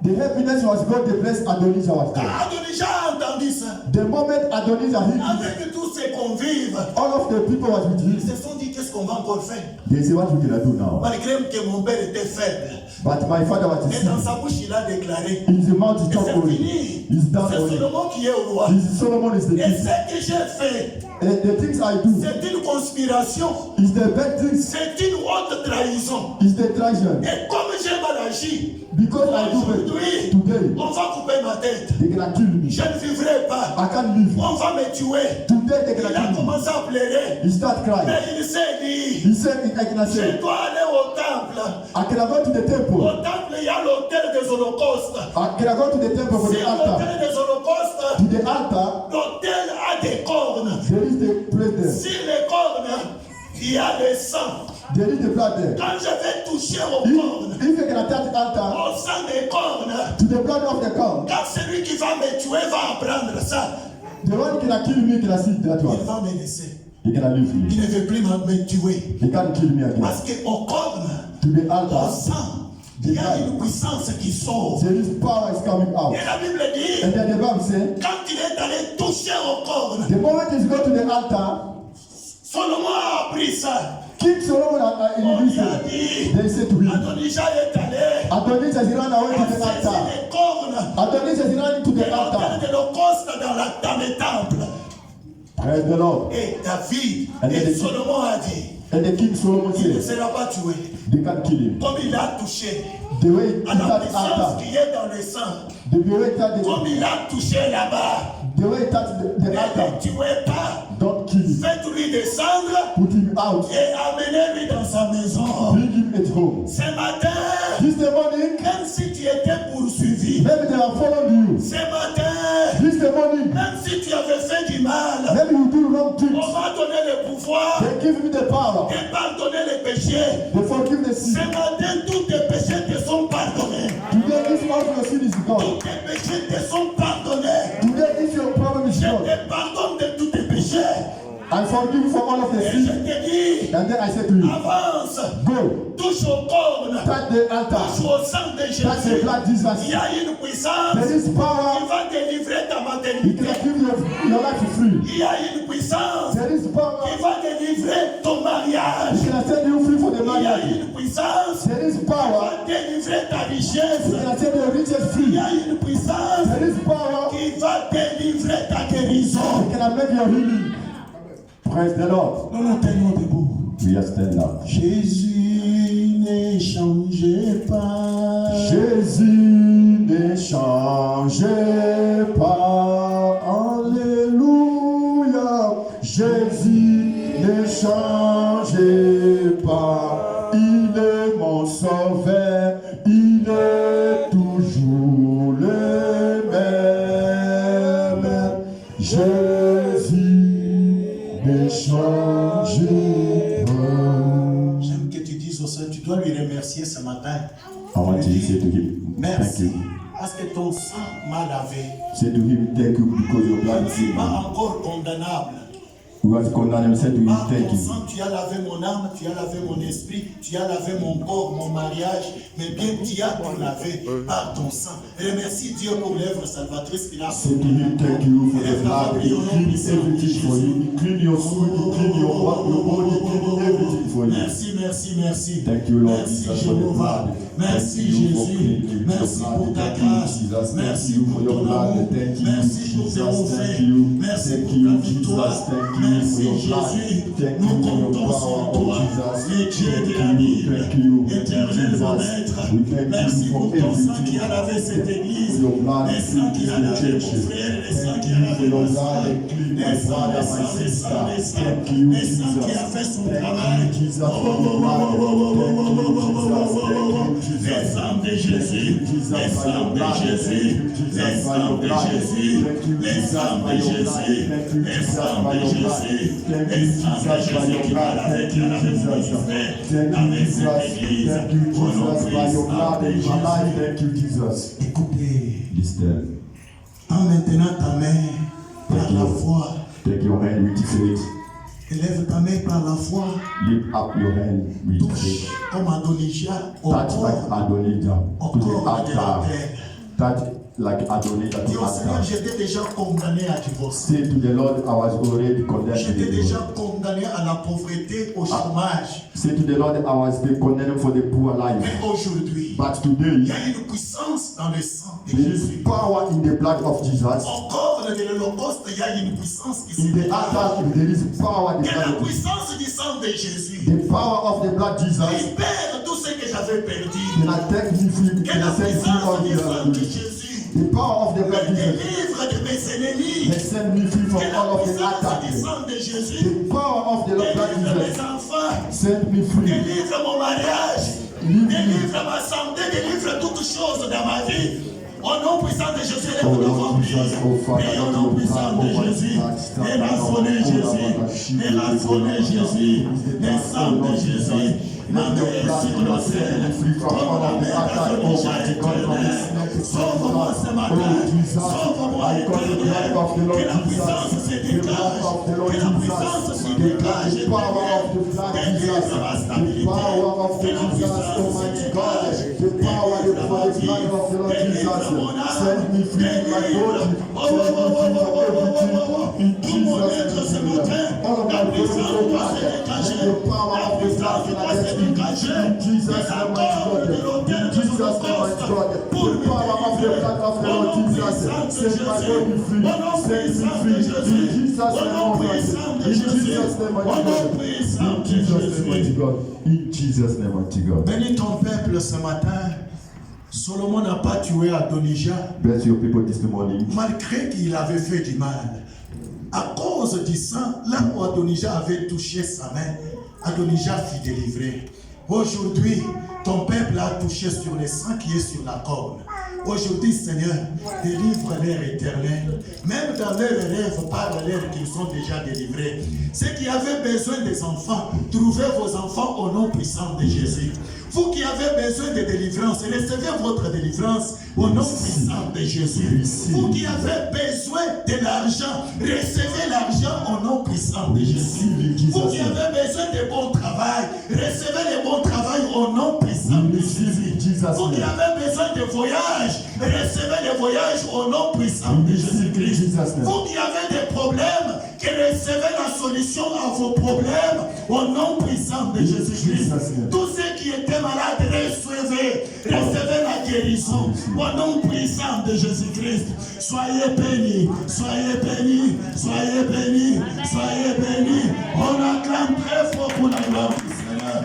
Speaker 2: The happiness was God, the blessed Adonijah was
Speaker 1: Quand
Speaker 2: there.
Speaker 1: Adonijah a
Speaker 3: entendu ça,
Speaker 2: The moment Adonis and him,
Speaker 3: avec tous ses convives,
Speaker 2: all of the people was with
Speaker 3: ils
Speaker 2: him.
Speaker 3: se sont dit qu'est-ce qu'on va encore faire.
Speaker 2: They say, what we gonna do now?
Speaker 3: Malgré que mon père était faible.
Speaker 2: But my father was
Speaker 3: Et dans
Speaker 2: sick.
Speaker 3: sa bouche, il a déclaré.
Speaker 2: In the mouth he
Speaker 3: Et
Speaker 2: talk
Speaker 3: c'est
Speaker 2: only.
Speaker 3: fini.
Speaker 2: He's done
Speaker 3: C'est
Speaker 2: only.
Speaker 3: Solomon qui est au roi.
Speaker 2: Solomon is the
Speaker 3: Et
Speaker 2: king.
Speaker 3: ce que j'ai fait,
Speaker 2: And the things I do
Speaker 3: c'est une conspiration.
Speaker 2: is the bad things,
Speaker 3: C'est une haute trahison.
Speaker 2: is the treasure.
Speaker 3: Et comme j'ai mal agi,
Speaker 2: Because I do it
Speaker 3: aujourd'hui,
Speaker 2: today,
Speaker 3: on va couper ma tête.
Speaker 2: they gonna kill me.
Speaker 3: Je ne vivrai pas.
Speaker 2: I can't live.
Speaker 3: On va me tuer.
Speaker 2: Today they
Speaker 3: Il
Speaker 2: gonna
Speaker 3: a
Speaker 2: kill me.
Speaker 3: commencé à pleurer.
Speaker 2: He start crying.
Speaker 3: Mais il s'est dit,
Speaker 2: He said, I cannot
Speaker 3: je
Speaker 2: say,
Speaker 3: dois aller au temple.
Speaker 2: I cannot go to the temple.
Speaker 3: Au temple, il y a l'autel des holocaustes.
Speaker 2: I cannot go to the temple for
Speaker 3: Sur
Speaker 2: the altar.
Speaker 3: l'autel des holocaustes,
Speaker 2: To the altar,
Speaker 3: l'autel a des cornes.
Speaker 2: there is the blood there.
Speaker 3: Sur les cornes, il y a le sang.
Speaker 2: There is the blood there.
Speaker 3: Quand je vais toucher aux cornes,
Speaker 2: If you can touch the altar,
Speaker 3: au sang des cornes,
Speaker 2: to the blood of the corn,
Speaker 3: quand celui qui va me tuer va apprendre ça,
Speaker 2: the one cannot kill me, cannot see that
Speaker 3: il
Speaker 2: one.
Speaker 3: va me laisser.
Speaker 2: He cannot leave me.
Speaker 3: Il ne veut plus me tuer.
Speaker 2: He can't kill me again.
Speaker 3: Parce qu'aux cornes,
Speaker 2: To the
Speaker 3: au
Speaker 2: altar,
Speaker 3: sang, il y a une puissance qui sort.
Speaker 2: there is power is coming out.
Speaker 3: Et la Bible dit,
Speaker 2: And then the Bible says,
Speaker 3: quand il est allé toucher aux cornes,
Speaker 2: the moment he go to the altar,
Speaker 3: Solomon a appris ça.
Speaker 2: King Solomon
Speaker 3: On
Speaker 2: in
Speaker 3: lui a
Speaker 2: listen.
Speaker 3: dit,
Speaker 2: They say to him,
Speaker 3: Adonijah est allé,
Speaker 2: Adonis has run away
Speaker 3: a
Speaker 2: to the
Speaker 3: saisi
Speaker 2: altar.
Speaker 3: les cornes
Speaker 2: Adonis has run to
Speaker 3: de
Speaker 2: the altar.
Speaker 3: l'autel de l'Holocauste dans le temple.
Speaker 2: Praise the Lord.
Speaker 3: Et David
Speaker 2: And
Speaker 3: et
Speaker 2: then the-
Speaker 3: Solomon a dit,
Speaker 2: And the King Solomon
Speaker 3: il ne
Speaker 2: said,
Speaker 3: sera pas tué.
Speaker 2: they can't kill him.
Speaker 3: Comme il a touché
Speaker 2: The way he
Speaker 3: à la
Speaker 2: touched
Speaker 3: puissance
Speaker 2: altar,
Speaker 3: qui est dans le sang,
Speaker 2: the way he touched
Speaker 3: comme il a touché là-bas,
Speaker 2: the way he touched the
Speaker 3: ne
Speaker 2: altar,
Speaker 3: le tuez pas.
Speaker 2: don't kill him.
Speaker 3: Faites-lui descendre
Speaker 2: Put him out.
Speaker 3: et amenez-lui dans sa maison.
Speaker 2: Bring him at home.
Speaker 3: Ce matin,
Speaker 2: This the morning,
Speaker 3: même si tu étais poursuivi,
Speaker 2: maybe they are following you.
Speaker 3: ce matin,
Speaker 2: This the morning,
Speaker 3: même si tu avais fait du mal,
Speaker 2: maybe you do wrong
Speaker 3: on
Speaker 2: things.
Speaker 3: va donner le pouvoir
Speaker 2: They give me the power.
Speaker 3: et pardonner les péchés.
Speaker 2: They forgive the
Speaker 3: Ce
Speaker 2: sin.
Speaker 3: matin, tous tes péchés te sont pardonnés.
Speaker 2: Today, this all your sin is
Speaker 3: Tous
Speaker 2: gone.
Speaker 3: tes péchés te sont pardonnés.
Speaker 2: Today, if your problem is
Speaker 3: Je
Speaker 2: gone,
Speaker 3: te pardonne de tous tes péchés.
Speaker 2: I forgive you for all of the
Speaker 3: Et je
Speaker 2: sin.
Speaker 3: te dis,
Speaker 2: And then I said to you,
Speaker 3: avance,
Speaker 2: go,
Speaker 3: touche au cornes,
Speaker 2: touch the altar,
Speaker 3: touche au sang de
Speaker 2: touch the
Speaker 3: Jésus.
Speaker 2: blood
Speaker 3: Il
Speaker 2: Jesus.
Speaker 3: y a une puissance
Speaker 2: There is
Speaker 3: qui
Speaker 2: power.
Speaker 3: va délivrer ta
Speaker 2: He
Speaker 3: maternité.
Speaker 2: can give your life free.
Speaker 3: Il y a une puissance
Speaker 2: There is power.
Speaker 3: qui va délivrer ton mariage.
Speaker 2: He can set you free for the
Speaker 3: Il y a
Speaker 2: marriage.
Speaker 3: une puissance
Speaker 2: There is
Speaker 3: qui
Speaker 2: power.
Speaker 3: va délivrer ta
Speaker 2: He
Speaker 3: richesse.
Speaker 2: can set your riches
Speaker 3: Il
Speaker 2: free.
Speaker 3: y a une puissance
Speaker 2: There is power.
Speaker 3: qui va délivrer ta guérison.
Speaker 2: He can make your healing. Praise the Lord.
Speaker 3: Nous nous tenons debout.
Speaker 2: We are stand up.
Speaker 3: Jésus ne changeait pas.
Speaker 2: Jésus ne change pas. Alléluia. Jésus ne change pas. Il est mon sauveur. Il est toujours le même. Jésus ne change pas.
Speaker 3: J'aime que tu dises au Seigneur, tu dois lui remercier ce matin.
Speaker 2: I want you to say to him, thank
Speaker 3: Merci.
Speaker 2: you.
Speaker 3: Parce que ton sang m'a lavé.
Speaker 2: Say to him, thank you because your
Speaker 3: Je
Speaker 2: blood
Speaker 3: ne
Speaker 2: is
Speaker 3: suis
Speaker 2: in
Speaker 3: pas
Speaker 2: me.
Speaker 3: encore condamnable.
Speaker 2: You want to condemn him, say to him,
Speaker 3: Par
Speaker 2: thank
Speaker 3: ton
Speaker 2: you.
Speaker 3: sang, tu as lavé mon âme, tu as lavé mon esprit, tu as lavé mon corps, mon mariage, mais bien tu as tout lavé par ton sang. Remercie Dieu pour l'œuvre salvatrice qu'il a
Speaker 2: Say
Speaker 3: fait.
Speaker 2: to him, thank you for the blood. He clean everything for you. He clean your soul, he clean your body, he clean everything for you.
Speaker 3: Merci, merci, merci.
Speaker 2: Thank you, Lord
Speaker 3: Merci
Speaker 2: Jesus, for the
Speaker 3: Jéhovah.
Speaker 2: blood.
Speaker 3: Merci
Speaker 2: Thank you for
Speaker 3: Jésus.
Speaker 2: cleaning
Speaker 3: Merci
Speaker 2: your
Speaker 3: pour
Speaker 2: blood.
Speaker 3: ta
Speaker 2: Thank you,
Speaker 3: grâce.
Speaker 2: Jesus.
Speaker 3: Merci
Speaker 2: Thank you
Speaker 3: pour
Speaker 2: for your
Speaker 3: ton
Speaker 2: blood.
Speaker 3: amour.
Speaker 2: Thank you,
Speaker 3: Merci pour tes
Speaker 2: Jesus.
Speaker 3: offres.
Speaker 2: Thank you.
Speaker 3: Merci
Speaker 2: Thank
Speaker 3: pour
Speaker 2: you,
Speaker 3: ta
Speaker 2: Jesus.
Speaker 3: victoire.
Speaker 2: Thank you for
Speaker 3: Merci
Speaker 2: your blood.
Speaker 3: Jésus.
Speaker 2: Thank
Speaker 3: Nous
Speaker 2: you for your
Speaker 3: comptons sur
Speaker 2: power,
Speaker 3: toi,
Speaker 2: oh Jesus.
Speaker 3: le Dieu de la
Speaker 2: Thank you,
Speaker 3: Bible,
Speaker 2: thank you,
Speaker 3: éternel mon maître.
Speaker 2: We thank
Speaker 3: Merci
Speaker 2: you
Speaker 3: pour
Speaker 2: for
Speaker 3: ton sang
Speaker 2: everything.
Speaker 3: qui a lavé cette église,
Speaker 2: Your blood
Speaker 3: le sang qui a
Speaker 2: cleans
Speaker 3: lavé
Speaker 2: the
Speaker 3: mon
Speaker 2: church.
Speaker 3: frère, le sang
Speaker 2: Thank
Speaker 3: qui a
Speaker 2: you for
Speaker 3: lavé
Speaker 2: your
Speaker 3: mon
Speaker 2: blood
Speaker 3: frère,
Speaker 2: that clean
Speaker 3: le
Speaker 2: my
Speaker 3: sang,
Speaker 2: brother,
Speaker 3: le
Speaker 2: my
Speaker 3: sang, le
Speaker 2: sister.
Speaker 3: sang, le sang,
Speaker 2: Thank you,
Speaker 3: le sang qui a
Speaker 2: Jesus.
Speaker 3: fait son
Speaker 2: Thank
Speaker 3: travail.
Speaker 2: you, Jesus, for the blood. Thank you, Jesus.
Speaker 3: Le sang de Jésus, le sang de Jésus, le sang de Jésus, le sang de Jésus, le sang de Jésus, le sang de Jésus qui va laver, qui a lavé mon ministère, laver cette église, au nom puissant de Jésus. Écoutez,
Speaker 2: Listen.
Speaker 3: tends maintenant ta main par la foi.
Speaker 2: Take your hand with faith.
Speaker 3: Élève ta main par la foi.
Speaker 2: Lift up your hand with
Speaker 3: Touche
Speaker 2: faith.
Speaker 3: comme Adonijah au
Speaker 2: Touch like
Speaker 3: corps,
Speaker 2: Adonijah
Speaker 3: au
Speaker 2: to the
Speaker 3: corps de
Speaker 2: altar.
Speaker 3: l'autel.
Speaker 2: that like Adonai that
Speaker 1: Dis
Speaker 2: you
Speaker 1: au Seigneur,
Speaker 2: asked.
Speaker 1: j'étais déjà condamné à divorcer.
Speaker 2: Say to the Lord, I was already condemned to
Speaker 1: J'étais
Speaker 2: the
Speaker 1: déjà
Speaker 2: Lord.
Speaker 1: condamné à la pauvreté, au chômage.
Speaker 2: Say to the Lord, I was been condemned for the poor life.
Speaker 1: Mais aujourd'hui,
Speaker 2: But
Speaker 1: il
Speaker 2: today,
Speaker 1: y a une puissance dans le sang de
Speaker 2: there
Speaker 1: Jésus.
Speaker 2: is power in the blood of Jesus.
Speaker 1: Encore de l'Holocauste, il y a une puissance qui se
Speaker 2: In the
Speaker 1: dégage.
Speaker 2: altar, there is power in the
Speaker 1: Que la
Speaker 2: blood of Jesus.
Speaker 1: puissance du sang de Jésus
Speaker 2: The power of the blood Jesus
Speaker 1: libère tout ce que j'avais perdu.
Speaker 2: can take me free,
Speaker 1: Que la
Speaker 2: can set me
Speaker 1: puissance du
Speaker 2: free
Speaker 1: sang
Speaker 2: of
Speaker 1: de
Speaker 2: the
Speaker 1: Jésus
Speaker 2: The power of the blood
Speaker 1: me
Speaker 2: Jesus
Speaker 1: délivre de mes ennemis.
Speaker 2: can set me free from
Speaker 1: Que la
Speaker 2: all of the
Speaker 1: puissance du
Speaker 2: attacks.
Speaker 1: sang de Jésus
Speaker 2: The power of the blood
Speaker 1: délivre mes
Speaker 2: Jesus
Speaker 1: enfants.
Speaker 2: set me free.
Speaker 1: Délivre mon mariage. Délivre ma santé. Délivre toutes choses dans ma vie. Au nom puissant de Jésus,
Speaker 2: Oh
Speaker 1: nous devons
Speaker 2: Lord Jesus, oh Father,
Speaker 1: prier au
Speaker 2: Lord,
Speaker 1: nom
Speaker 2: oh
Speaker 1: puissant
Speaker 2: God,
Speaker 1: de
Speaker 2: oh
Speaker 1: Jésus.
Speaker 2: God,
Speaker 1: Et la sonner Jésus. Et la sonner Jésus. Le sang de Jésus. Ma mère sur l'autel. Sauve-moi ce matin. Sauve-moi éternel. Que la puissance se dégage. Que la puissance se dégage. Délivre ma stabilité. Que la puissance se dégage. Délivre ma vie. Délivre mon âme. Délivre. Tout mon être ce matin. La puissance doit se dégager. La puissance doit se dégager. Les accords de l'autel de l'Holocauste pour me délivrer. Au nom puissant de Jésus. Au nom puissant de Jésus. Au nom puissant de Jésus. Au nom puissant de Jésus.
Speaker 2: In Jesus' name, mighty God.
Speaker 1: Bénis ton peuple ce matin. Solomon n'a pas tué Adonijah
Speaker 2: Bless your people this morning.
Speaker 1: malgré qu'il avait fait du mal. À cause du sang, là où Adonijah avait touché sa main, Adonijah fut délivré. Aujourd'hui, ton peuple a touché sur le sang qui est sur la corde. Aujourd'hui, Seigneur, délivre-leur éternel. Même dans leurs rêves, parle-leur qu'ils sont déjà délivrés. Ceux qui avaient besoin des enfants, trouvez vos enfants au nom puissant de Jésus. Vous qui avez besoin de délivrance, recevez votre délivrance au nom puissant de Jésus. Vous qui avez besoin de l'argent, recevez l'argent au nom puissant de Jésus. Vous qui avez besoin de bon travail, recevez le bon travail au nom puissant de Jésus. Vous qui avez besoin de voyage, recevez le voyage au nom puissant de Jésus-Christ. Vous qui avez des problèmes, que recevez la solution à vos problèmes au nom puissant de Jésus-Christ. Tous ceux qui étaient malades, recevez la guérison au nom puissant de Jésus-Christ. Soyez bénis, soyez bénis, soyez bénis, soyez bénis. On acclame très fort pour la gloire du Seigneur.